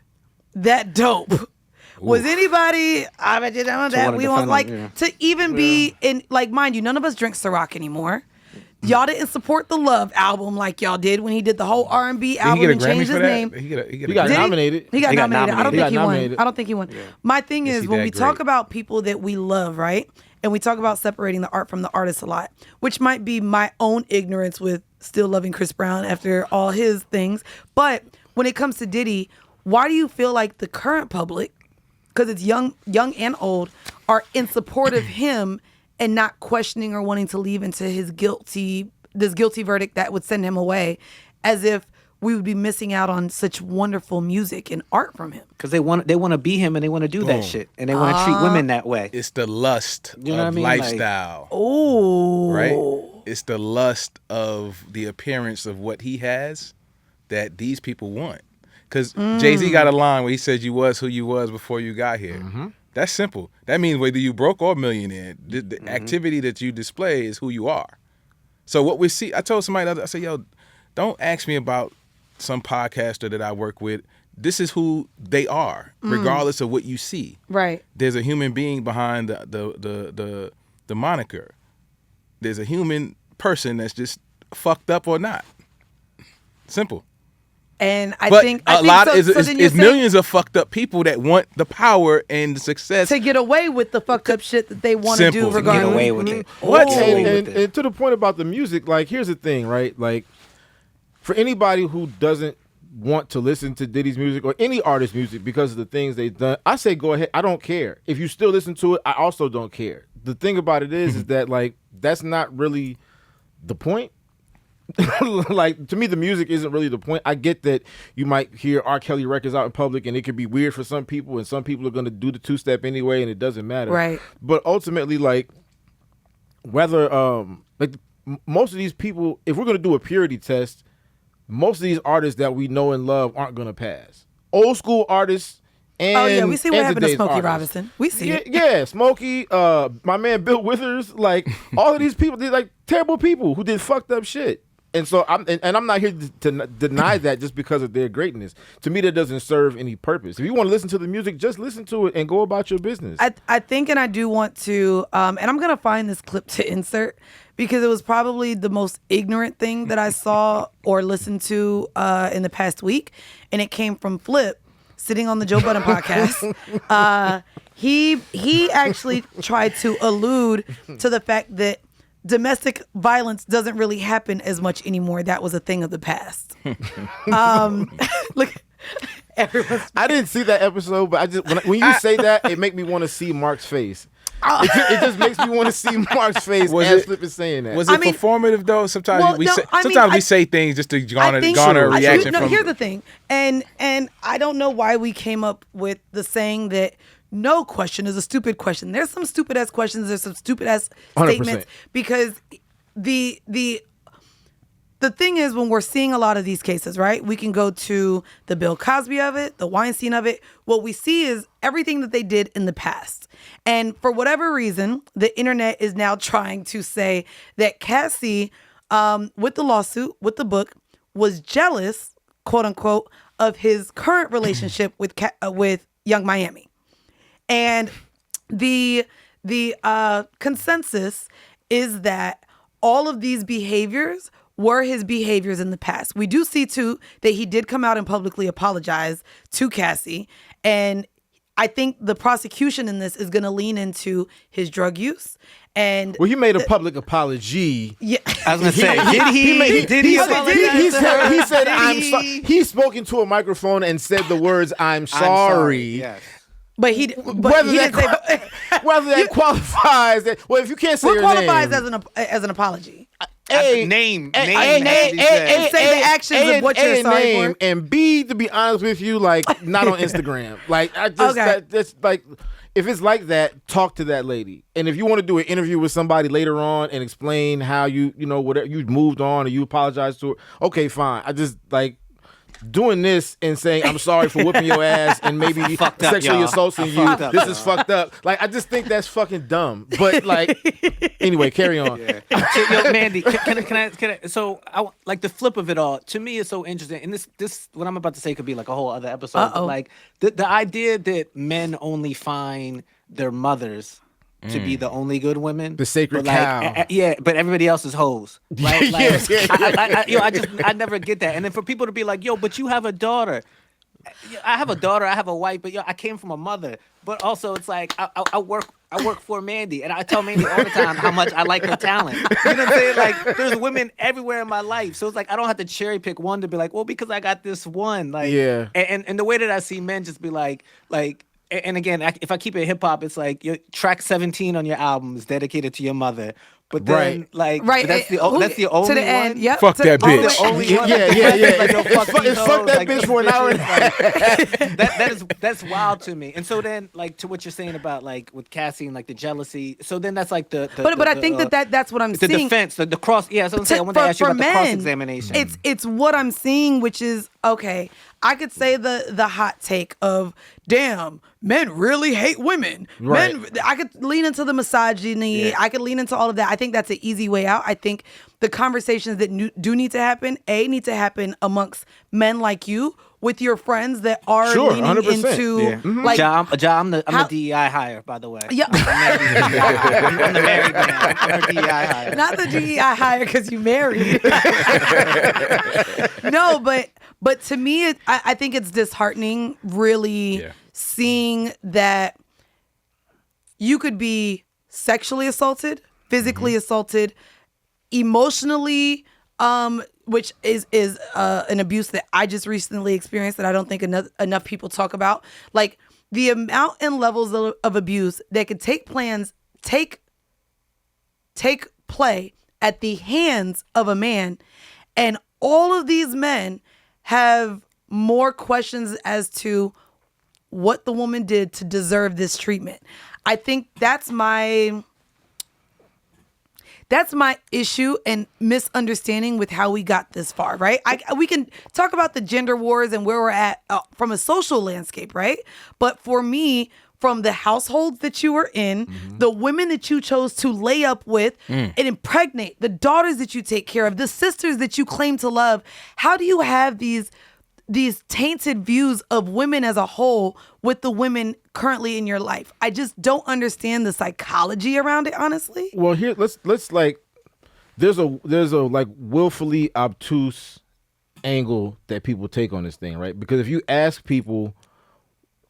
that dope? Was anybody? I bet you know that we want to even be in, like, mind you, none of us drink Ciroc anymore. Y'all didn't support the Love album like y'all did when he did the whole R&B album and changed his name. He got nominated. He got nominated. I don't think he won. Nominated. I don't think he won. My thing is, when we talk about people that we love, right? And we talk about separating the art from the artist a lot, which might be my own ignorance with still loving Chris Brown after all his things. But when it comes to Diddy, why do you feel like the current public, because it's young and old, are in support of him and not questioning or wanting to leave into his guilty verdict that would send him away, as if we would be missing out on such wonderful music and art from him? Because they want to be him and they want to do that shit and they want to treat women that way. It's the lust You know what I of mean? lifestyle. Oh, Right? It's the lust of the appearance of what he has that these people want. Because Jay-Z got a line where he said, "You was who you was before you got here." That's simple. That means whether you broke or millionaire, the activity that you display is who you are. So what we see, I told somebody the other, I said, yo, don't ask me about some podcaster that I work with. This is who they are, regardless of what you see. right. There's a human being behind the moniker. There's a human person that's just fucked up or not. Simple. And I But think a lot so, is so then you're saying millions of fucked up people that want the power and the success. to get away with the fucked up shit that they want to do Simple. regardless. Get away with it. What? Get away with And to the point about the music, like, here's the thing, right? Like, for anybody who doesn't want to listen to Diddy's music or any artist's music because of the things they've done, I say go ahead. I don't care. If you still listen to it, I also don't care. The thing about it is that, like, that's not really the point. Like, to me, the music isn't really the point. I get that you might hear R. Kelly records out in public and it could be weird for some people, and some people are going to do the two-step anyway, and it doesn't matter. Right. But ultimately, like, whether most of these people, if we're going to do a purity test, most of these artists that we know and love aren't going to pass. Old school artists. And we see what happened to today's Smokey artists. Robinson. We see it. Yeah, Smokey, my man Bill Withers, like, all of these people, they're like terrible people who did fucked up shit. And so I'm not here to deny that just because of their greatness. To me, that doesn't serve any purpose. If you want to listen to the music, just listen to it and go about your business. I think, and I do want to, and I'm going to find this clip to insert because it was probably the most ignorant thing that I saw or listened to in the past week. And it came from Flip, sitting on the Joe Budden podcast. He actually tried to allude to the fact that domestic violence doesn't really happen as much anymore. That was a thing of the past. Look, everyone's. I didn't see that episode, but I just when you say that, it make me want to see Mark's face. It just makes me want to see Mark's face as Flip is saying that. Was it performative though? Sometimes we say things just to garner a reaction from. Here's the thing, and I don't know why we came up with the saying that no question is a stupid question. There's some stupid ass questions. There's some stupid ass statements 100%. because the thing is, when we're seeing a lot of these cases, right? We can go to the Bill Cosby of it, the Weinstein of it. What we see is everything that they did in the past. And for whatever reason, the internet is now trying to say that Cassie, with the lawsuit, with the book, was jealous, quote unquote, of his current relationship with Young Miami. And the consensus is that all of these behaviors were his behaviors in the past. We do see, too, that he did come out and publicly apologize to Cassie. And I think the prosecution in this is going to lean into his drug use. And well, he made a public apology. Yeah, I was gonna say, did he apologize? He said, "I'm sorry." He spoke into a microphone and said the words, "I'm sorry." Yes. but he didn't say. Whether that qualifies, well, if you can't say What your qualifies name, as an apology? Name. Say the actions of what you're sorry name, for. and B, to be honest with you, like, not on Instagram. Like, I just Okay. that's like, if it's like that, talk to that lady. And if you want to do an interview with somebody later on and explain how you know, whatever, you moved on or you apologize to her, okay, fine. I just like doing this and saying I'm sorry for whipping your ass and maybe sexually assaulting you. This is fucked up. Like, I just think that's fucking dumb. But like, anyway, carry on. Yeah. Yo, Mandii, can I? So, like the flip of it all to me is so interesting. And this what I'm about to say could be like a whole other episode. But like the idea that men only find their mothers to be the only good women, the sacred but like, cow. Yeah, but everybody else is hoes, right? Like, I never get that. And then for people to be like, yo, but you have a daughter. I have a daughter, I have a wife, but yo, I came from a mother. But also, it's like I work for Mandii, and I tell Mandii all the time how much I like her talent. You know what I'm saying? Like, there's women everywhere in my life, so it's like I don't have to cherry pick one to be like, well, because I got this one. Like, yeah. And the way that I see men just be like. And again, if I keep it hip hop, it's like your track 17 on your album is dedicated to your mother. But then, that's the only to the one. end. Yep. Fuck that bitch. The only one. Yeah. Like, no, Fuck that bitch for an hour and a half. That's wild to me. And so then, like, to what you're saying about like with Cassie and like the jealousy. So then that's like the But I think that's what I'm the seeing. defense, the cross. Yeah, so I want to ask you about the cross examination. It's what I'm seeing, which is okay. I could say the hot take of damn, men really hate women. Right. Men, I could lean into the misogyny. I could lean into all of that. I think that's an easy way out. I think the conversations that do need to happen, need to happen amongst men like you with your friends that are leaning 100%. into like I'm the DEI hire, by the way. Yeah. I'm the married man. I'm the DEI hire. Not the DEI hire because you married. No, but to me, I think it's disheartening, really seeing that you could be sexually assaulted, physically assaulted, emotionally, which is an abuse that I just recently experienced that I don't think enough people talk about. Like the amount and levels of abuse that could take play at the hands of a man, and all of these men have more questions as to what the woman did to deserve this treatment. I think that's my issue and misunderstanding with how we got this far, right? We can talk about the gender wars and where we're at from a social landscape, right? But for me, from the households that you were in, the women that you chose to lay up with and impregnate, the daughters that you take care of, the sisters that you claim to love, how do you have these tainted views of women as a whole with the women currently in your life? I just don't understand the psychology around it, honestly. Well, here let's like there's a like willfully obtuse angle that people take on this thing, right? Because if you ask people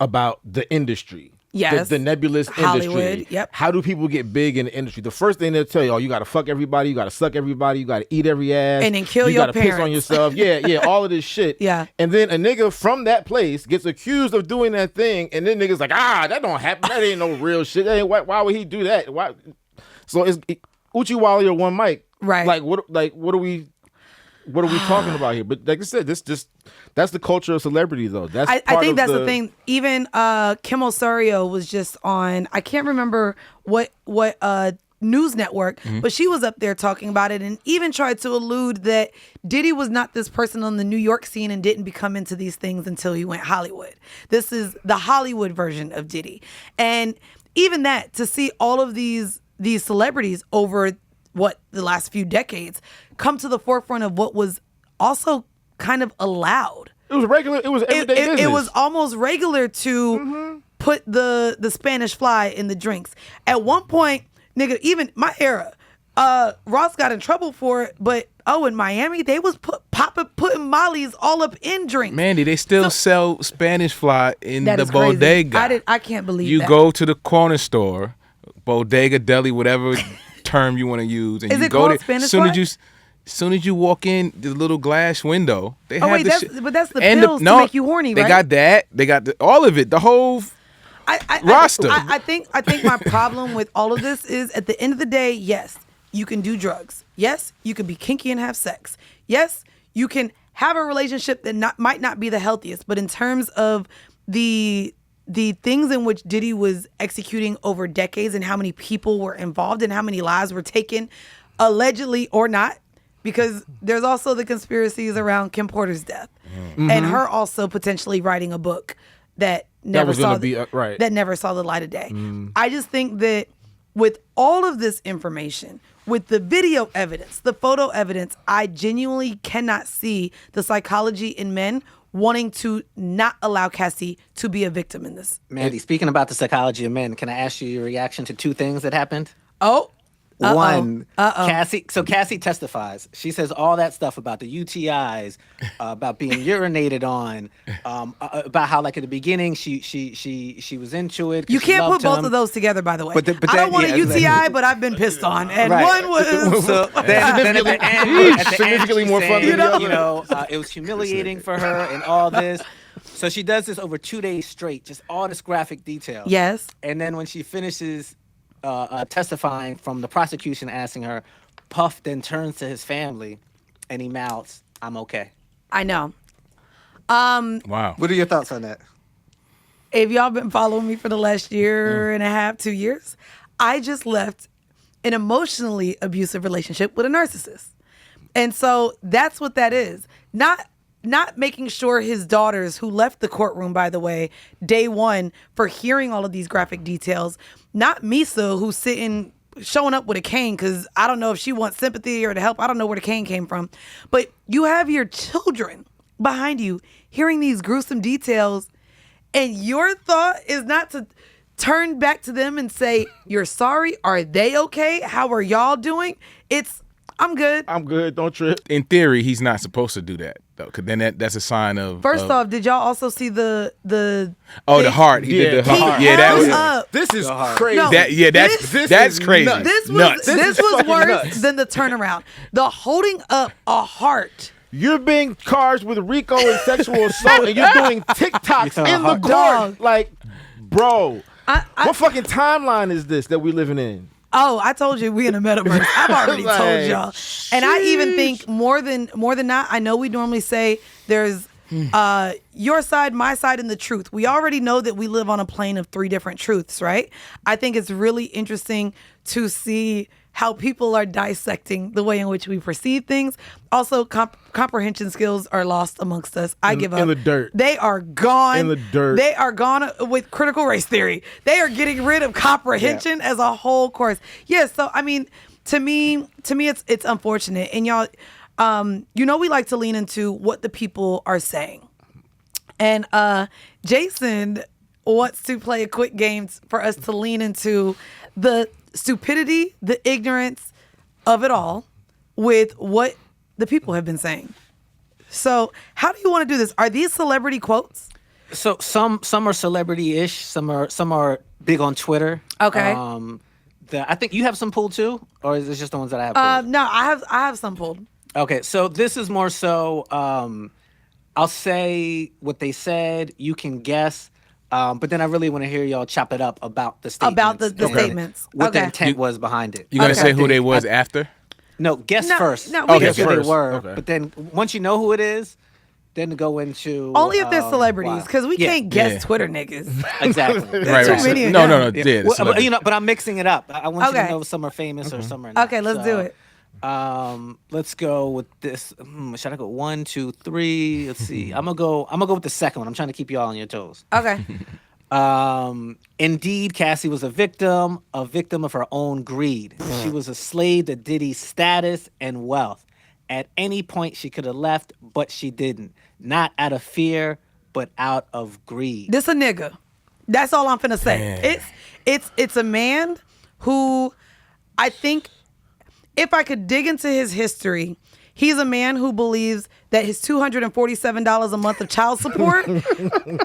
about the industry, the nebulous Hollywood, industry, yep. How do people get big in the industry? The first thing they'll tell you, you got to fuck everybody, you got to suck everybody, you got to eat every ass, and then kill you your got to piss on parents. yourself, all of this shit. Yeah. And then a nigga from that place gets accused of doing that thing, and then niggas like, that don't happen. That ain't no real shit. That ain't, why would he do that? Why? So it's Uchi Wally or one mic, right? Like what are we talking about here? But like I said, that's the culture of celebrity, though. I think that's the thing. Even Kim Osorio was just on, I can't remember what news network, but she was up there talking about it and even tried to allude that Diddy was not this person on the New York scene and didn't become into these things until he went Hollywood. This is the Hollywood version of Diddy. And even that, to see all of these celebrities over the last few decades come to the forefront of what was also kind of allowed. It was regular. It was everyday business. It was almost regular to put the Spanish fly in the drinks. At one point, nigga, even my era, Ross got in trouble for it, but in Miami, they was putting Molly's all up in drinks. Mandii, they still sell Spanish fly in the crazy. bodega. I can't believe you that. go to the corner store, bodega, deli, whatever term you want to use, and Is you it go called there. Spanish fly? As soon as you walk in the little glass window, they have that's the pills to make you horny, right? They got that. They got all of it. The whole roster. I think my problem with all of this is at the end of the day, yes, you can do drugs. Yes, you can be kinky and have sex. Yes, you can have a relationship that might not be the healthiest, but in terms of the the things in which Diddy was executing over decades and how many people were involved and how many lives were taken, allegedly or not, because there's also the conspiracies around Kim Porter's death and her also potentially writing a book that never saw that never saw the light of day. I just think that with all of this information, with the video evidence, the photo evidence, I genuinely cannot see the psychology in men wanting to not allow Cassie to be a victim in this. Mandii, speaking about the psychology of men, can I ask you your reaction to two things that happened? Oh. One, Cassie. So Cassie testifies. She says all that stuff about the UTIs, about being urinated on, about how like at the beginning she was into it. You can't put both of those together, by the way. But I don't want a UTI, but I've been pissed on, and one was so then at the end, significantly more fun. You know, it was humiliating for her and all this. So she does this over 2 days straight, just all this graphic detail. Yes. And then when she finishes testifying from the prosecution asking her, Puff then turns to his family and he mouths, "I'm okay." I know. Wow. What are your thoughts on that? If y'all been following me for the last year and a half, 2 years, I just left an emotionally abusive relationship with a narcissist. And so that's what that is. Not making sure his daughters, who left the courtroom, by the way, day one, for hearing all of these graphic details, not Misa, who's showing up with a cane, because I don't know if she wants sympathy or to help. I don't know where the cane came from. But you have your children behind you hearing these gruesome details, and your thought is not to turn back to them and say, "You're sorry. Are they okay? How are y'all doing?" I'm good. I'm good. Don't trip. In theory, he's not supposed to do that though, because then that's a sign of. First off, did y'all also see the the heart? He did the heart. Yeah, that was up. This is crazy. No, that's crazy. Nuts. This was worse nuts. than the turnaround. The holding up a heart. You're being charged with RICO and sexual assault, and you're doing TikToks in the Dog. court. Like, bro, I- what fucking timeline is this that we living in? Oh, I told you we in a metaverse. I've already Like, told y'all. And I even think more than not, I know we normally say there's your side, my side, and the truth. We already know that we live on a plane of 3 different truths, right? I think it's really interesting to see how people are dissecting the way in which we perceive things. Also, comprehension skills are lost amongst us. I give up. In the dirt. They are gone. In the dirt. They are gone with critical race theory. They are getting rid of comprehension as a whole course. Yeah, so I mean, to me, it's unfortunate. And y'all, we like to lean into what the people are saying. And Jayson wants to play a quick game for us to lean into the stupidity, the ignorance of it all with what the people have been saying. So how do you want to do this? Are these celebrity quotes? So some are celebrity-ish, some are big on Twitter. Okay. I think you have some pulled too, or is it just the ones that I have pulled? No, I have some pulled. Okay, so this is more so, I'll say what they said, you can guess, but then I really want to hear y'all chop it up about the statements. About the statements. What the Okay. intent was behind it. You gonna Okay. say who they was after? No, guess first. no, we Guess can- who they first. were, Okay. but then once you know who it is, then go into... Only if they're celebrities, why. because we Yeah. can't guess Yeah. Twitter niggas. Exactly. Right. too many of No. them. Yeah, Well, celebrity. but I'm mixing it up. I want you Okay. to know some are famous or some are not. Okay, let's do it. Let's go with this. Should I go 1, 2, 3? Let's see. I'm gonna go with the second one. I'm trying to keep you all on your toes. Okay. Indeed, Cassie was a victim of her own greed. She was a slave to Diddy's status and wealth. At any point, she could have left, but she didn't. Not out of fear, but out of greed. This a nigga. That's all I'm finna say. It's a man who I think if I could dig into his history, he's a man who believes that his $247 a month of child support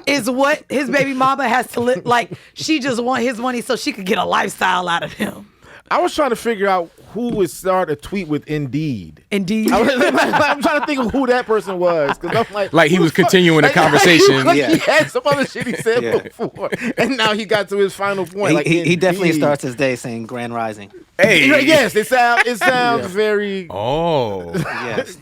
is what his baby mama has to live. Like, she just want his money so she could get a lifestyle out of him. I was trying to figure out who would start a tweet with Indeed. Indeed. I'm trying to think of who that person was, because I'm like He who was the fuck- continuing the conversation. Like Yeah. he had some other shit he said Yeah. before, and now he got to his final point. He definitely Indeed. starts his day saying Grand Rising. Hey. Yes, it sounds very. Oh. Yes.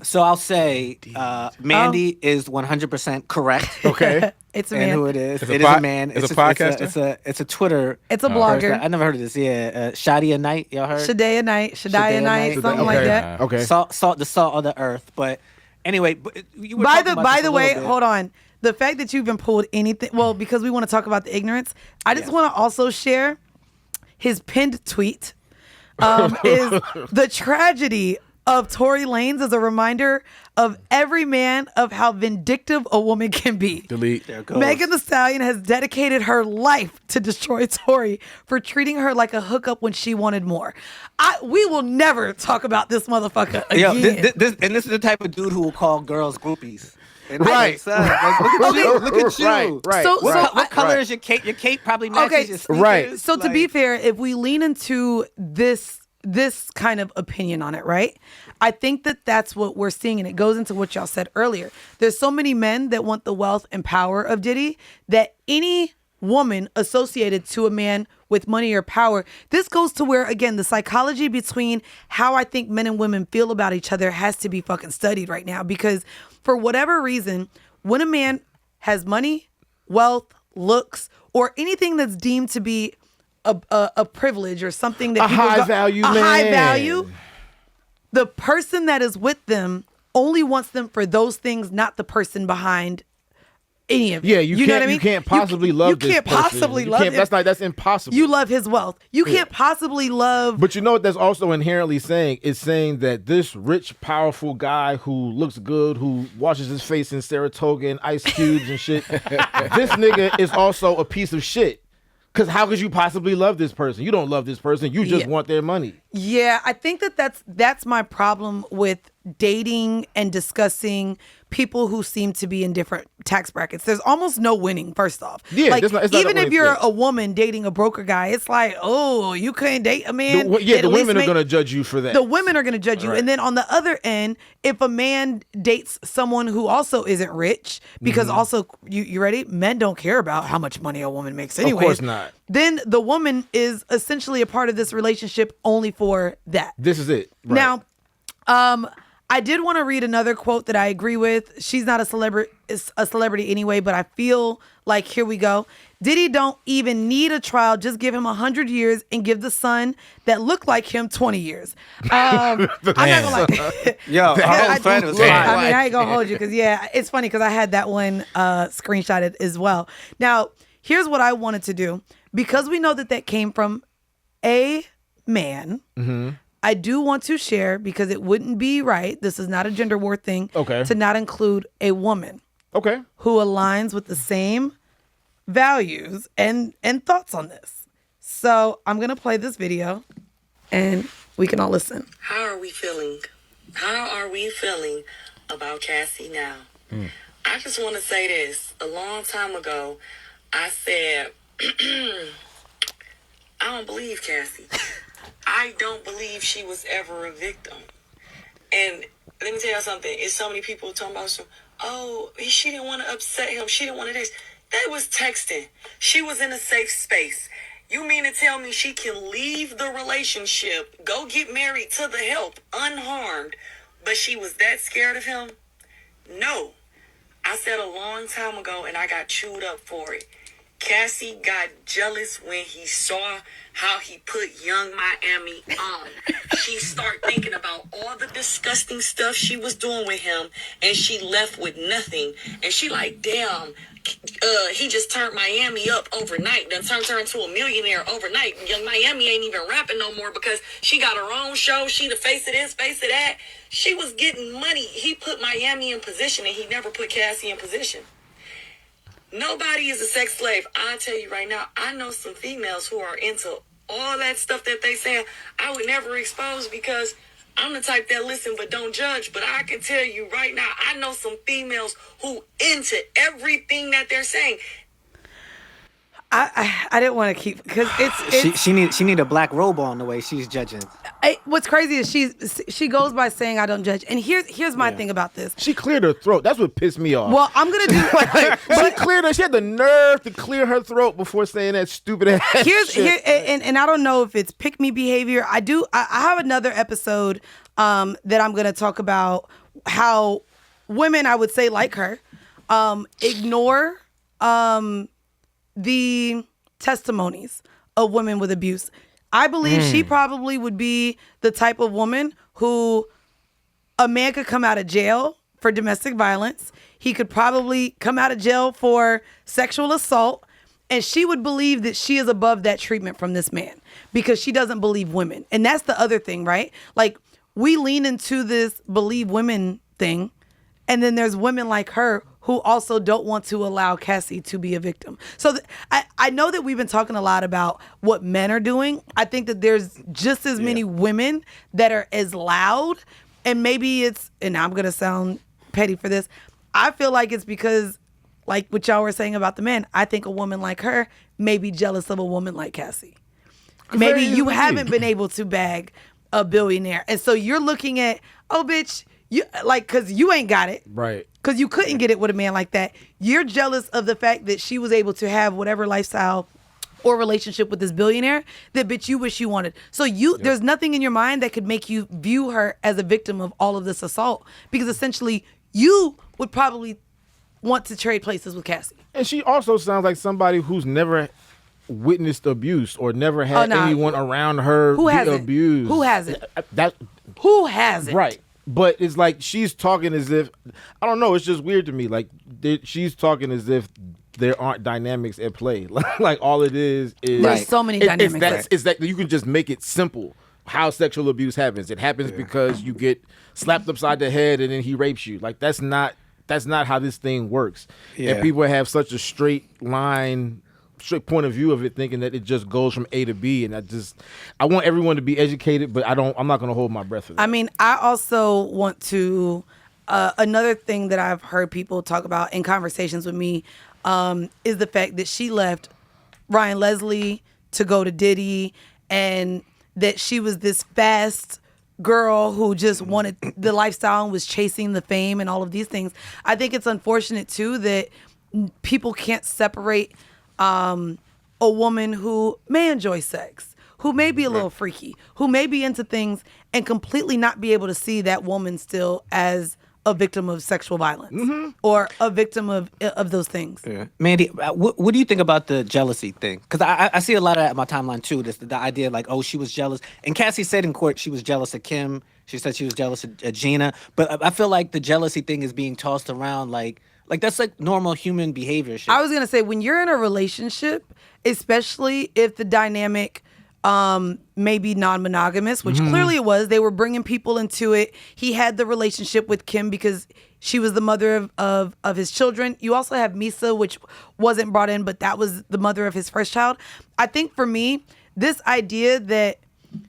So I'll say Mandii is 100% correct. Okay. It's a And man. who it is. It's It a is a man. it's a podcaster? It's a Twitter. It's a person. blogger. I never heard of this. Yeah. Shadia Knight. Y'all heard? Shadaya Night, something like Okay. that. Okay. Salt of the earth. But anyway, you were By talking about the this a way, little bit. hold on. The fact that you've been pulled anything, well, because we want to talk about the ignorance, I just want to also share his pinned tweet is the tragedy of Tory Lanez as a reminder of every man of how vindictive a woman can be. Delete. There it goes. Megan Thee Stallion has dedicated her life to destroy Tory for treating her like a hookup when she wanted more. We will never talk about this motherfucker Yo, again. this is the type of dude who will call girls groupies. And Right. like, son, like, look at you. Look at you. Right. So- What color is your cape? Your cape probably matches Okay, your sneakers. right. So to be fair, if we lean into this kind of opinion on it, right? I think that that's what we're seeing, and it goes into what y'all said earlier. There's so many men that want the wealth and power of Diddy that any woman associated to a man with money or power, this goes to where, again, the psychology between how I think men and women feel about each other has to be fucking studied right now, because for whatever reason, when a man has money, wealth, looks, or anything that's deemed to be a privilege or something that A high value a man. high value, the person that is with them only wants them for those things, not the person behind any of it. Yeah, you know can't. what I mean? You can't possibly love. You this can't person. possibly You love can't- him. That's impossible. You love his wealth. You can't possibly love. But you know what that's also inherently saying? It's saying that this rich, powerful guy who looks good, who washes his face in Saratoga and ice cubes and shit, this nigga is also a piece of shit. Because how could you possibly love this person? You don't love this person. You just want their money. Yeah, I think that's my problem with dating and discussing people who seem to be in different tax brackets. There's almost no winning, first off. Yeah, like, it's not even a if winning you're thing. a woman dating a broker guy, it's like, oh, you couldn't date a man. The that at least women are make- going to judge you for that. The women are going to judge you. Right. And then on the other end, if a man dates someone who also isn't rich, because Mm-hmm. also, you ready? Men don't care about how much money a woman makes anyway. course not. Then the woman is essentially a part of this relationship only for that. This is it. Right. Now, I did want to read another quote that I agree with. She's not a celebrity anyway, but I feel like, here we go. Diddy don't even need a trial. Just give him 100 years and give the son that looked like him 20 years. I'm not gonna lie. Yo, our whole thread was fire. I mean, I ain't gonna hold you because it's funny because I had that one screenshotted as well. Now, here's what I wanted to do, because we know that came from a man. Mm-hmm. I do want to share, because it wouldn't be right, this is not a gender war thing, Okay. to not include a woman Okay. who aligns with the same values and thoughts on this. So I'm going to play this video and we can all listen. How are we feeling? How are we feeling about Cassie now? I just want to say this. A long time ago, I said, I don't believe Cassie. I don't believe she was ever a victim. And let me tell you something. It's so many people talking about, she didn't want to upset him. She didn't want to this. They was texting. She was in a safe space. You mean to tell me she can leave the relationship, go get married to the help, unharmed, but she was that scared of him? No. I said a long time ago, and I got chewed up for it. Cassie got jealous when he saw how he put Young Miami on. She started thinking about all the disgusting stuff she was doing with him, and she left with nothing. And she like, damn, he just turned Miami up overnight. Then turned her into a millionaire overnight. Young Miami ain't even rapping no more because she got her own show. She the face of this, face of that. She was getting money. He put Miami in position, and he never put Cassie in position. Nobody is a sex slave. I'll tell you right now, I know some females who are into all that stuff that they say I would never expose, because I'm the type that listen but don't judge. But I can tell you right now, I know some females who into everything that they're saying. I didn't want to keep, because it's She need a black robe on the way she's judging. what's crazy is she goes by saying I don't judge. And here's my thing about this. She cleared her throat. That's what pissed me off. Well, I'm gonna do. She had the nerve to clear her throat before saying that stupid ass shit. And I don't know if it's pick me behavior. I have another episode that I'm gonna talk about how women, I would say, like her, ignore the testimonies of women with abuse. I believe she probably would be the type of woman who a man could come out of jail for domestic violence. He could probably come out of jail for sexual assault. And she would believe that she is above that treatment from this man because she doesn't believe women. And that's the other thing, right? Like, we lean into this believe women thing. And then there's women like her who also don't want to allow Cassie to be a victim. So I know that we've been talking a lot about what men are doing. I think that there's just as many women that are as loud. And maybe it's, and I'm going to sound petty for this, I feel like it's because, like what y'all were saying about the men, I think a woman like her may be jealous of a woman like Cassie. Maybe you haven't been able to bag a billionaire. And so you're looking at, oh, bitch, you like, because you ain't got it. Right. Because you couldn't get it with a man like that. You're jealous of the fact that she was able to have whatever lifestyle or relationship with this billionaire that, bitch, you wish you wanted. So there's nothing in your mind that could make you view her as a victim of all of this assault. Because essentially, you would probably want to trade places with Cassie. And she also sounds like somebody who's never witnessed abuse or never had anyone around her Who be hasn't? abused. Who hasn't? Who hasn't? Right. But it's like she's talking as if, I don't know, it's just weird to me. Like, she's talking as if there aren't dynamics at play. Like all it is there's so many dynamics. It's that you can just make it simple. How sexual abuse happens. It happens because you get slapped upside the head and then he rapes you. Like, that's not how this thing works. Yeah. And people have such a straight point of view of it, thinking that it just goes from A to B. And I want everyone to be educated, but I'm not going to hold my breath for that. I mean, I also want to, another thing that I've heard people talk about in conversations with me is the fact that she left Ryan Leslie to go to Diddy, and that she was this fast girl who just wanted the lifestyle and was chasing the fame and all of these things. I think it's unfortunate too that people can't separate a woman who may enjoy sex, who may be a little freaky, who may be into things, and completely not be able to see that woman still as a victim of sexual violence or a victim of those things. Yeah. Mandii, what do you think about the jealousy thing? Because I see a lot of that in my timeline too. The idea like, oh, she was jealous. And Cassie said in court she was jealous of Kim. She said she was jealous of Gina. But I feel like the jealousy thing is being tossed around like that's like normal human behavior shit. I was going to say, when you're in a relationship, especially if the dynamic may be non-monogamous, which clearly it was. They were bringing people into it. He had the relationship with Kim because she was the mother of his children. You also have Misa, which wasn't brought in, but that was the mother of his first child. I think for me, this idea that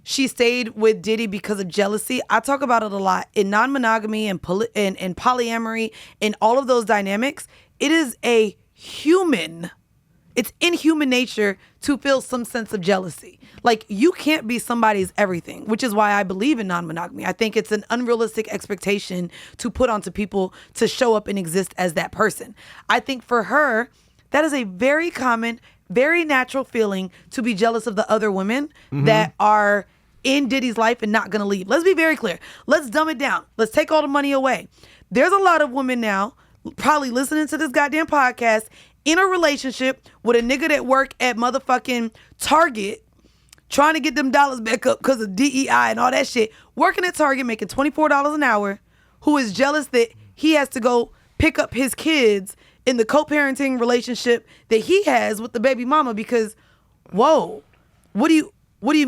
she stayed with Diddy because of jealousy, I talk about it a lot. In non-monogamy and polyamory, in all of those dynamics, it is it's in human nature to feel some sense of jealousy. Like, you can't be somebody's everything, which is why I believe in non-monogamy. I think it's an unrealistic expectation to put onto people to show up and exist as that person. I think for her, that is a very common, very natural feeling to be jealous of the other women that are in Diddy's life and not going to leave. Let's be very clear. Let's dumb it down. Let's take all the money away. There's a lot of women now probably listening to this goddamn podcast in a relationship with a nigga that work at motherfucking Target, trying to get them dollars back up because of DEI and all that shit, working at Target, making $24 an hour, who is jealous that he has to go pick up his kids in the co-parenting relationship that he has with the baby mama because, whoa, what do you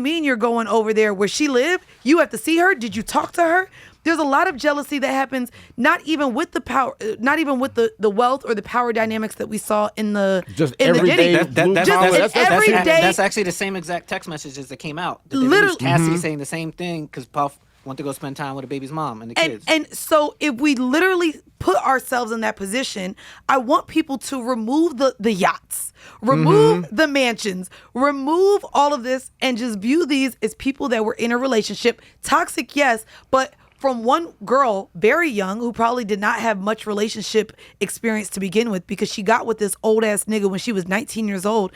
mean you're going over there where she lived? You have to see her? Did you talk to her? There's a lot of jealousy that happens, not even with the power, not even with the wealth or the power dynamics that we saw in the everyday. That's actually the same exact text messages that came out. Literally, Cassie saying the same thing because Puff want to go spend time with the baby's mom and the kids. And so if we literally put ourselves in that position, I want people to remove the yachts, remove the mansions, remove all of this, and just view these as people that were in a relationship. Toxic, yes, but from one girl, very young, who probably did not have much relationship experience to begin with because she got with this old-ass nigga when she was 19 years old,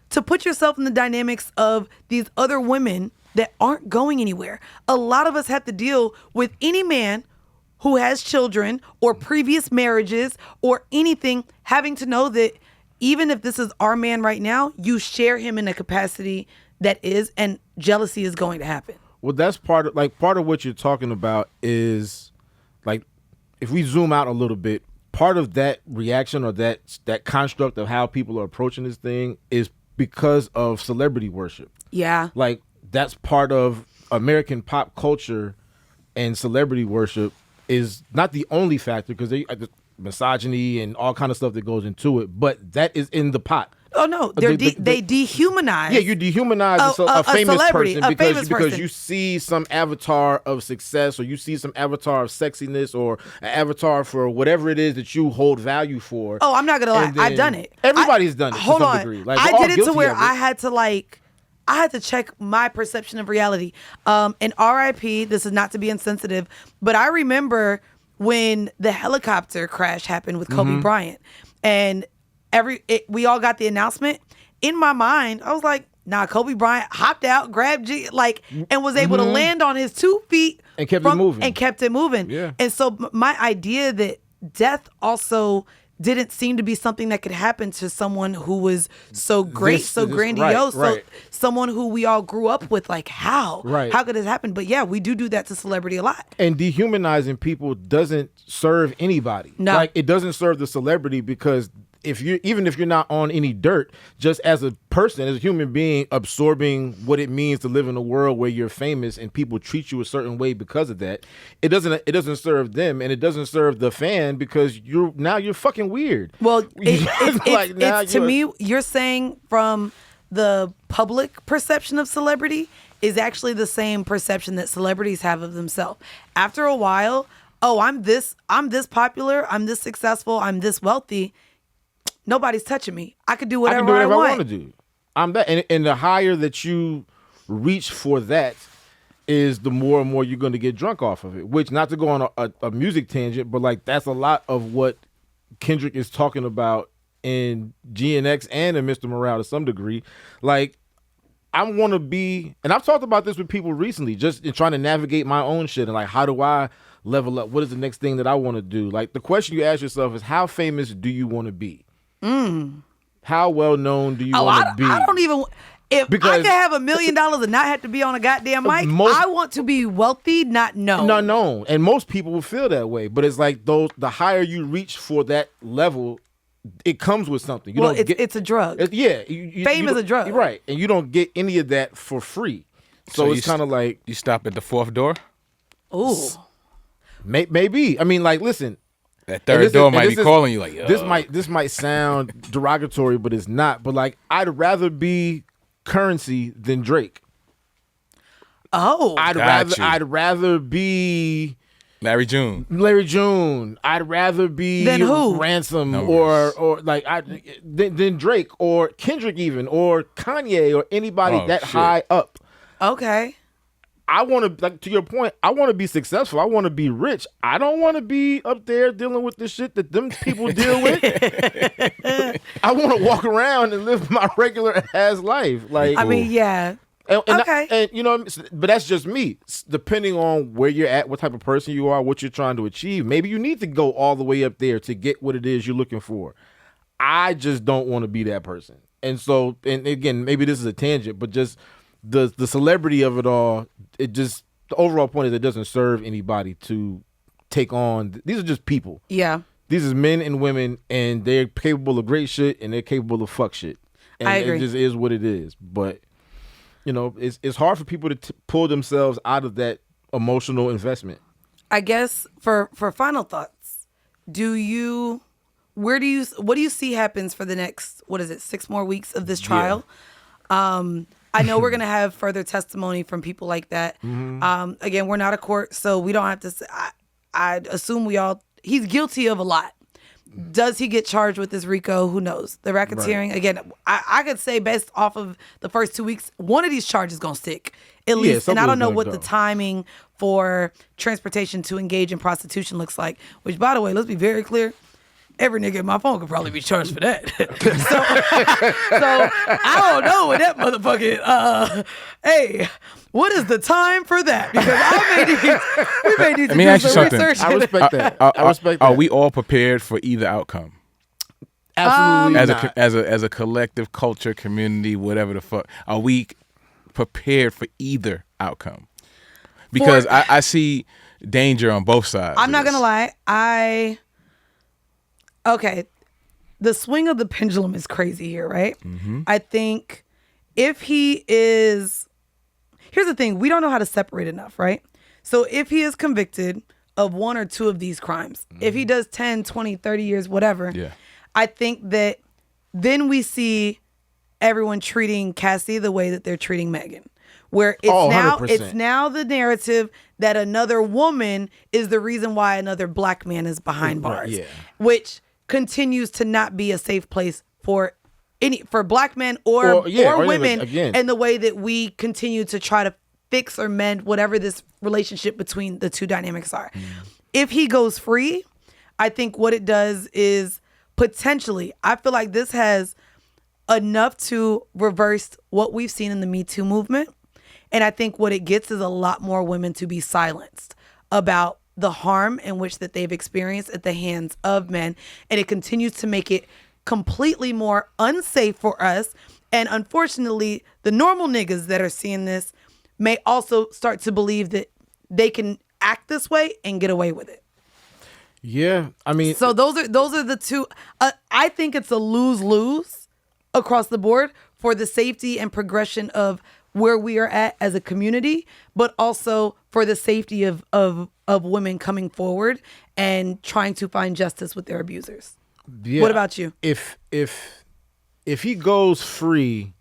to put yourself in the dynamics of these other women that aren't going anywhere. A lot of us have to deal with any man who has children or previous marriages or anything, having to know that even if this is our man right now, you share him in a capacity that is, and jealousy is going to happen. Well, that's part of what you're talking about is like, if we zoom out a little bit, part of that reaction or that construct of how people are approaching this thing is because of celebrity worship. Yeah. Like, that's part of American pop culture, and celebrity worship is not the only factor, because they misogyny and all kind of stuff that goes into it, but that is in the pot. Oh no, they dehumanize. Yeah, you dehumanize a famous celebrity, person because person. you see some avatar of success, or you see some avatar of sexiness, or an avatar for whatever it is that you hold value for. Oh, I'm not gonna lie, I've done it. Everybody's done it. Hold to some on, degree. Like, I did it to where I had to check my perception of reality. And RIP, this is not to be insensitive, but I remember when the helicopter crash happened with Kobe Bryant, and we all got the announcement. In my mind, I was like, nah, Kobe Bryant hopped out, grabbed and was able to land on his 2 feet and kept it moving. Yeah. And so my idea that death also didn't seem to be something that could happen to someone who was so great, grandiose, right. so someone who we all grew up with. Like, how? Right. How could this happen? But yeah, we do that to celebrity a lot. And dehumanizing people doesn't serve anybody. No. Like, it doesn't serve the celebrity, because even if you're not on any dirt, just as a person, as a human being, absorbing what it means to live in a world where you're famous and people treat you a certain way because of that, it doesn't serve them, and it doesn't serve the fan, because you're fucking weird. Well, to me, you're saying from the public perception of celebrity is actually the same perception that celebrities have of themselves. After a while, I'm this popular, I'm this successful, I'm this wealthy. Nobody's touching me. I could do whatever I want to do. I'm that, and the higher that you reach for that, is the more and more you're going to get drunk off of it. Which, not to go on a music tangent, but like, that's a lot of what Kendrick is talking about in GNX and in Mr. Morale to some degree. Like, I want to be, and I've talked about this with people recently, just in trying to navigate my own shit, and like, how do I level up? What is the next thing that I want to do? Like, the question you ask yourself is, how famous do you want to be? How well known do you want to be? I don't even. If I could have $1 million and not have to be on a goddamn mic, I want to be wealthy, not known. Not known, and most people will feel that way. But it's like, the higher you reach for that level, it comes with something. It's a drug. Fame is a drug, right? And you don't get any of that for free. So it's kind of like, you stop at the fourth door. Ooh, maybe. I mean, like, listen. That third door might be calling you, like, yo. This might sound derogatory, but it's not. But like, I'd rather be Currency than Drake. Oh, I'd rather be Larry June. I'd rather be than who? Ransom or like than Drake or Kendrick even, or Kanye, or anybody high up. Okay. I want to, like, to your point, I want to be successful. I want to be rich. I don't want to be up there dealing with the shit that them people deal with. I want to walk around and live my regular ass life. Like, I mean, yeah. And you know, but that's just me. Depending on where you're at, what type of person you are, what you're trying to achieve, maybe you need to go all the way up there to get what it is you're looking for. I just don't want to be that person. And so, and again, maybe this is a tangent, but just the celebrity of it all, the overall point is it doesn't serve anybody to take on. These are just people. Yeah. These are men and women, and they're capable of great shit, and they're capable of fuck shit. And I agree. It just is what it is. But, you know, it's hard for people to pull themselves out of that emotional investment. I guess for final thoughts, what do you see happens for the next, 6 more weeks of this trial? Yeah. I know we're going to have further testimony from people like that. Mm-hmm. Again, we're not a court, so we don't have to say, I'd assume he's guilty of a lot. Does he get charged with this RICO? Who knows? The racketeering, right. Again, I could say based off of the first 2 weeks, one of these charges going to stick, at least. And I don't know what the timing for transportation to engage in prostitution looks like, which, by the way, let's be very clear. every nigga in my phone could probably be charged for that. so I don't know what that motherfucking hey, what is the time for that? Because we may need to do some research. I respect that. I respect that. Are we all prepared for either outcome? Absolutely not. As a collective culture, community, whatever the fuck, are we prepared for either outcome? Because I see danger on both sides. I'm not gonna lie. Okay, the swing of the pendulum is crazy here, right? Mm-hmm. I think if he is, here's the thing, we don't know how to separate enough, right? So if he is convicted of one or two of these crimes, if he does 10, 20, 30 years, whatever, I think that then we see everyone treating Cassie the way that they're treating Megan. Where it's now the narrative that another woman is the reason why another black man is behind bars, which continues to not be a safe place for black men or women, and the way that we continue to try to fix or mend whatever this relationship between the two dynamics are. If he goes free, I think what it does is potentially, I feel like this has enough to reverse what we've seen in the Me Too movement. And I think what it gets is a lot more women to be silenced about the harm in which that they've experienced at the hands of men. And it continues to make it completely more unsafe for us. And unfortunately, the normal niggas that are seeing this may also start to believe that they can act this way and get away with it. Yeah, I mean, so those are the two. I think it's a lose-lose across the board for the safety and progression of where we are at as a community, but also for the safety of women coming forward and trying to find justice with their abusers. Yeah. What about you? If he goes free,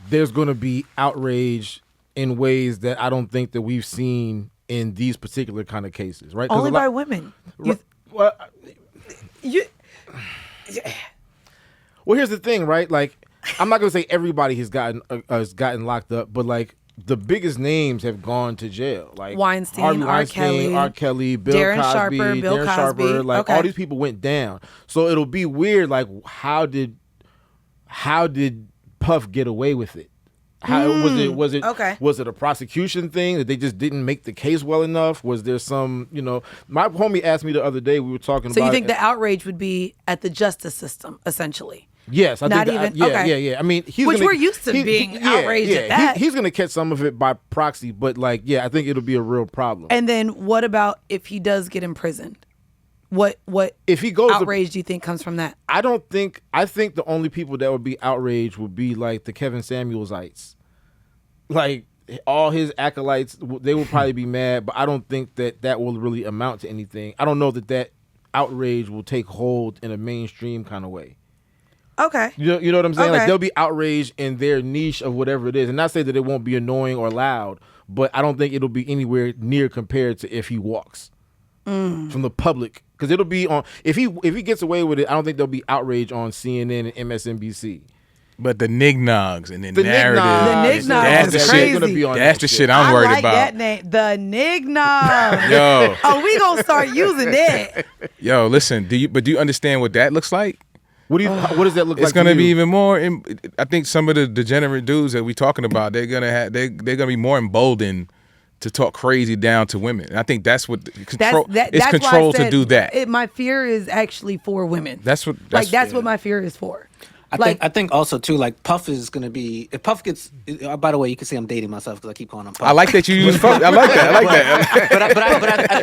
there's going to be outrage in ways that I don't think that we've seen in these particular kind of cases, right? Only by women. Well, here's the thing, right? Like, I'm not gonna say everybody has gotten locked up, but like the biggest names have gone to jail, like Weinstein, R. Kelly, Bill Darren Cosby, Sharper, like all these people went down. So it'll be weird, like how did Puff get away with it? How was it a prosecution thing that they just didn't make the case well enough? Was there some, my homie asked me the other day, we were talking about. So you think the outrage would be at the justice system, essentially? Yes, I think yeah. I mean, we're used to being outraged at that. He's going to catch some of it by proxy, but like, yeah, I think it'll be a real problem. And then what about if he does get imprisoned? What if he goes outrage do you think comes from that? I think the only people that would be outraged would be like the Kevin Samuelsites. Like all his acolytes, they will probably be mad, but I don't think that will really amount to anything. I don't know that outrage will take hold in a mainstream kind of way. Okay. You know what I'm saying? Okay. Like they'll be outraged in their niche of whatever it is. And not say that it won't be annoying or loud, but I don't think it'll be anywhere near compared to if he walks from the public. Because it'll be on if he gets away with it, I don't think there'll be outrage on CNN and MSNBC. But the nignogs and the narrative. That's the crazy. Shit, that's the shit I'm worried about. I like that name. The nignog. Yo. Oh, we gonna start using that. Yo, listen, do you understand what that looks like? What does that look like? It's gonna be even more. I think some of the degenerate dudes that we talking about, they're gonna be more emboldened to talk crazy down to women. And I think that's what control. It's control to do that. My fear is actually for women. That's what my fear is for. I think also too, like Puff is gonna be, if Puff gets. By the way, you can see I'm dating myself because I keep calling him Puff. I like that you use Puff. I like that. But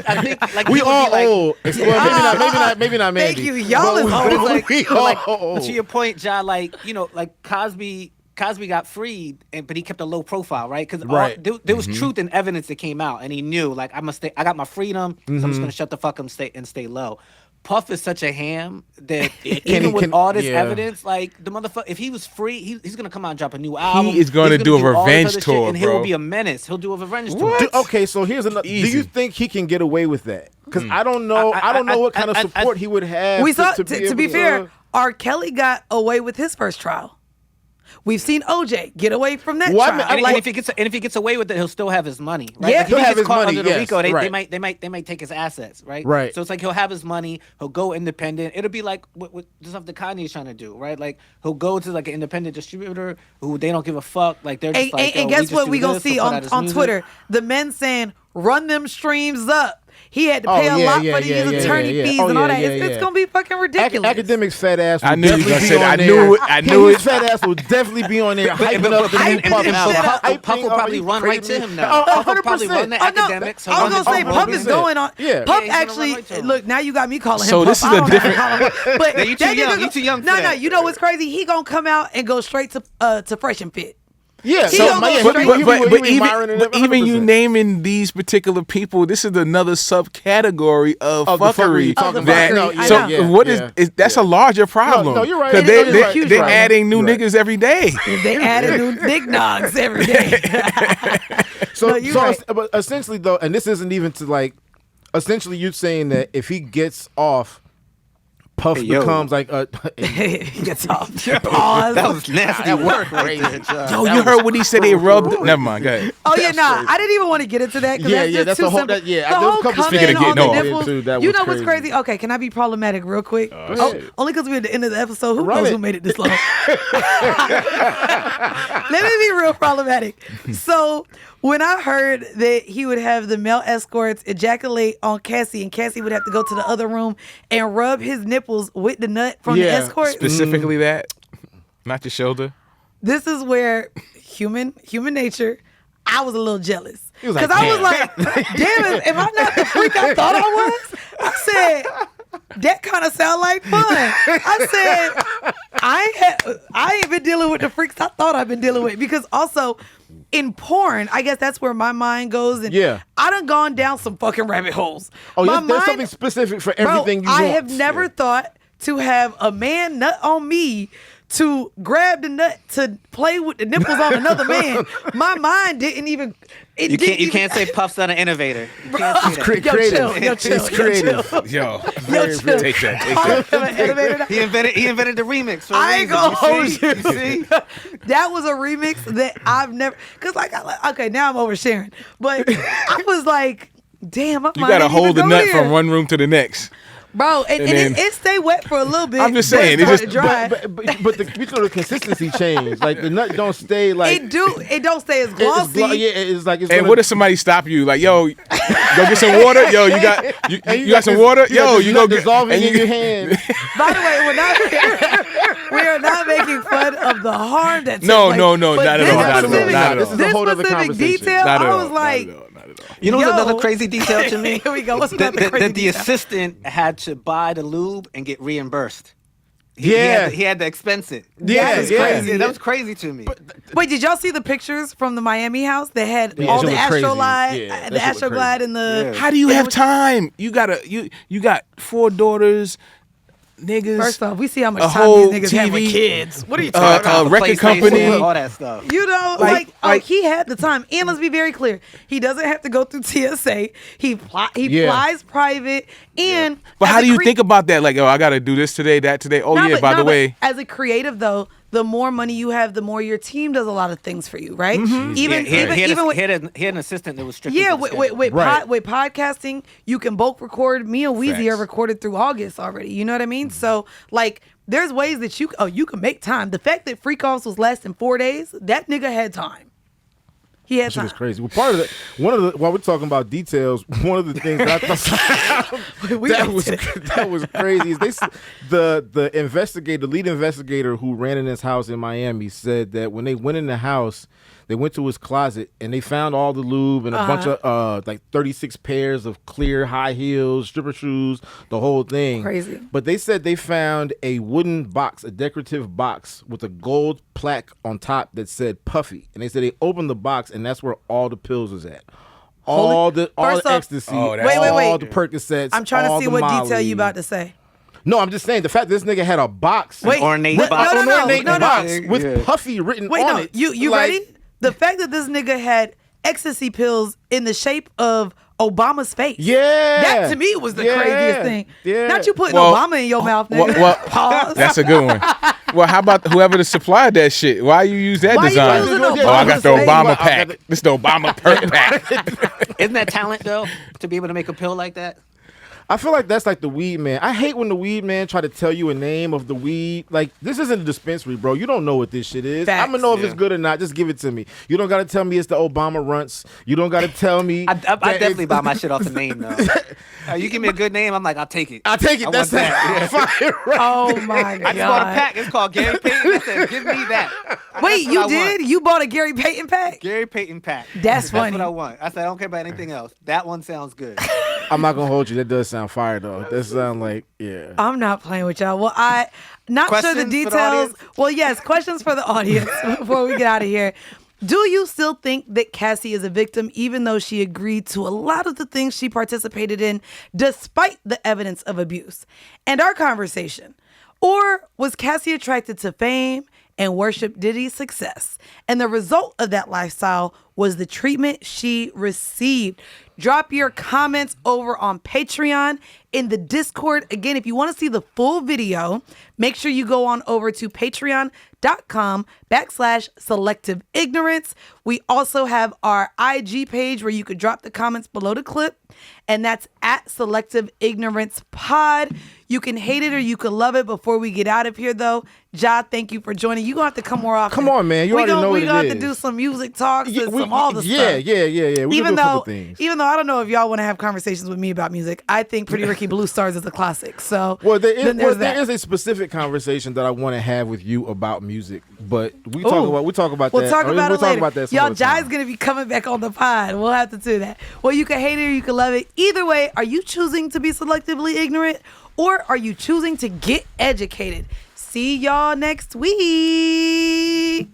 I think like we all old. Maybe not Mandii. Thank you, y'all is old. But to your point, Ja, like Cosby got freed, but he kept a low profile, right? Because there was truth and evidence that came out, and he knew like I got my freedom, so I'm just gonna shut the fuck up and stay low. Puff is such a ham that even with all this evidence, like the motherfucker, if he was free, he's gonna come out and drop a new album. He is gonna do a revenge tour, and he'll be a menace. He'll do a revenge tour. Okay, so here's another. Do you think he can get away with that? Because I don't know. I don't know what kind of support he would have. We saw. To be fair, R. Kelly got away with his first trial. We've seen OJ get away from that Well, I trial. mean, And, Like, if he gets away with it, he'll still have his money, right? Yeah. Like, if He'll he have gets his caught money, under the yes, RICO, right. they might take his assets, right? Right. So it's like he'll have his money, he'll go independent. It'll be like what the stuff that Kanye's trying to do, right? Like he'll go to like an independent distributor who they don't give a fuck. Like they're just like, and yo, guess what we gonna this, see he'll put out his on music. Twitter? The men saying, "Run them streams up." He had to pay a lot for these attorney fees and all that. It's gonna be fucking ridiculous. Academic's fat ass. I knew you was gonna say that. I His knew it. fat ass will definitely be on there hyping up the new Puff album. Puff will probably run right to him now. Puff will probably run the academics. I was gonna say Puff is going on. Yeah. Puff Yeah, he's gonna actually. run right to him. Look, now you got me calling him. So Puff. this is I a don't know different- how to call him. But Yeah, you too that young. nigga You too young for No, that. you know what's crazy? He gonna come out and go straight to Fresh and Fit. Yeah, He so gonna go yeah, straight- But even you naming these particular people, this is another subcategory of Of the fuckery you fuckery. talking about. That, I so know. what is that's a larger problem? No, you're right. 'Cause It is a huge they're problem. adding new You're right. niggas every day. They added new knickknacks every day. So, No, you're right. but essentially though, and this isn't even to like, essentially you're saying that if he gets off, Puff Hey, yo. becomes like a. He gets off. Pause. That was nasty work right there, John. Yo, you heard what he said? They rubbed. Never mind. Go ahead. Oh yeah, That's nah. crazy. I didn't even want to get into that because Yeah, that's that's too a whole- simple. that- yeah, the there was whole a couple coming speaking of on getting the over nipples. into, that You was know what's crazy. crazy? Okay, can I be problematic real quick? shit. Only because we're at the end of the episode. Who Run knows it. who made it this long? Let me be real problematic. So when I heard that he would have the male escorts ejaculate on Cassie, and Cassie would have to go to the other room and rub his nipples with the nut from the Yeah. escort, Specifically that, not your shoulder. this is where human nature. I was a little jealous He was like, because I was "Damn." like, "Damn, am I not the freak I thought I was?" I said, "That kind of sound like fun." I said, "I ain't been dealing with the freaks I thought I've been dealing with," because also in porn, I guess that's where my mind goes, and Yeah. I done gone down some fucking rabbit holes. Oh, My there's something specific for everything you I want. have never thought to have a man nut on me to grab the nut to play with the nipples on another man. My mind didn't even. You can't say Puff's not an innovator. You can't say that. creative. Yo, chill. It's creative. Yo, chill. take that. He invented the remix. For a I ain't reason. gonna hold you. You see? That was a remix that I've never. Cause okay, now I'm oversharing, but I was like, damn, my You mind gotta didn't hold even the go nut there. from one room to the next. Bro, and then- it stay wet for a little bit. I'm just but saying, it it's just- dry. But the consistency changed. Like the nut don't stay like It don't stay as it's glossy. it's like it's. And gonna- what if somebody stop you? Like, yo, go get some water. Yo, you got you got some water. Yo, you go get dissolving and in your hand. By the way, we are not making fun of the harm that took No, place. no, no, But not at this all, not at all, specific- not at This is all. a This whole other specific conversation. detail, Not at I all. was like, not at all. You know what's Yo. another crazy detail to me? Here we go. What's another that crazy the detail? assistant had to buy the lube and get reimbursed. Yeah. He had to expense it. Yeah, That was yeah. crazy. That was crazy to me. Wait, did y'all see the pictures from the Miami house that had Yeah, all that the shit was crazy. Astroglide, Yeah, the that shit was Astroglide and the? Yeah. How do you have time? You got 4 daughters, niggas. First off, we see how much a time whole these niggas have with TV, kids. What are you talking about? record PlayStation, company. all that stuff. You know, Like- he had the time. And let's be very clear, he doesn't have to go through TSA. He Yeah. flies private. And But as how a do you cre- think about that? Like, oh, I got to do this today, that today. Oh, No, yeah, but- by no, the but way. as a creative though, the more money you have, the more your team does a lot of things for you, right? Even he with had an assistant that was strictly yeah, for the with schedule. Right. with podcasting, you can bulk record. Me and Weezy are Facts. recorded through August already. You know what I mean? So like, there's ways that you can make time. The fact that Freak Offs was less than 4 days, that nigga had time. He had That shit time. was crazy. Well, part of the while we're talking about details, one of the things that I thought We that got was to that. that was crazy is the investigator, the lead investigator who ran in his house in Miami said that when they went in the house, they went to his closet and they found all the lube and a bunch of like 36 pairs of clear high heels, stripper shoes, the whole thing. Crazy. But they said they found a wooden box, a decorative box with a gold plaque on top that said Puffy. And they said they opened the box and that's where all the pills was at. All the First off- ecstasy, Oh, that's- all Wait. the Percocets. I'm trying to all see the what Molly. detail you about to say. No, I'm just saying the fact that this nigga had a box. Wait, ornate what- box. no, An ornate no. box Yeah. with Puffy written Wait, on no, it. you Like, ready? The fact that this nigga had ecstasy pills in the shape of Obama's face. Yeah. That to me was the craziest thing. Yeah. Not you putting Well, Obama in your mouth, nigga. Pause. That's a good one. Well, how about whoever supplied that shit? Why you use that Why you design? using Oh, I got the Obama's face? Obama pack. This the Obama perk pack. Isn't that talent though to be able to make a pill like that? I feel like that's like the weed man. I hate when the weed man try to tell you a name of the weed. Like, this isn't a dispensary, bro. You don't know what this shit is. Facts. I'm gonna know if it's good or not. Just give it to me. You don't gotta tell me it's the Obama runts. You don't gotta tell me. I definitely buy my shit off the name though. You give me a good name, I'm like, I'll take it. I take it. That's want that. fire, right? Oh my God. I just bought a pack. It's called Gary Payton. I said, give me that. Wait, That's you what I did? want. You bought a Gary Payton pack? Gary Payton pack. That's funny. what I want. I said, I don't care about anything else. That one sounds good. I'm not gonna hold you. That does sound fire though. That sound like I'm not playing with y'all. Well, I not sure the Questions for the details. audience? Well, yes, questions for the audience before we get out of here. Do you still think that Cassie is a victim, even though she agreed to a lot of the things she participated in, despite the evidence of abuse? And our conversation. Or was Cassie attracted to fame and worshiped Diddy's success, and the result of that lifestyle was the treatment she received? Drop your comments over on Patreon in the Discord. Again, if you want to see the full video, make sure you go on over to patreon.com/selective ignorance. We also have our IG page where you could drop the comments below the clip, and that's at Selective Ignorance Pod. You can hate it or you can love it. Before we get out of here, though, Ja, thank you for joining. You're going to have to come more often. Come on, man. You already know what We're it going to have is. to do some music talks and some all the stuff. Yeah. We can do a couple things. Even though I don't know if y'all want to have conversations with me about music, I think Pretty Ricky Blue Stars is a classic. So there that. is a specific conversation that I want to have with you about music, but we talk about We'll that. talk about We'll it talk later. about that some Y'all, other time. Jai's gonna be coming back on the pod. We'll have to do that. Well, you can hate it or you can love it. Either way, are you choosing to be selectively ignorant, or are you choosing to get educated? See y'all next week.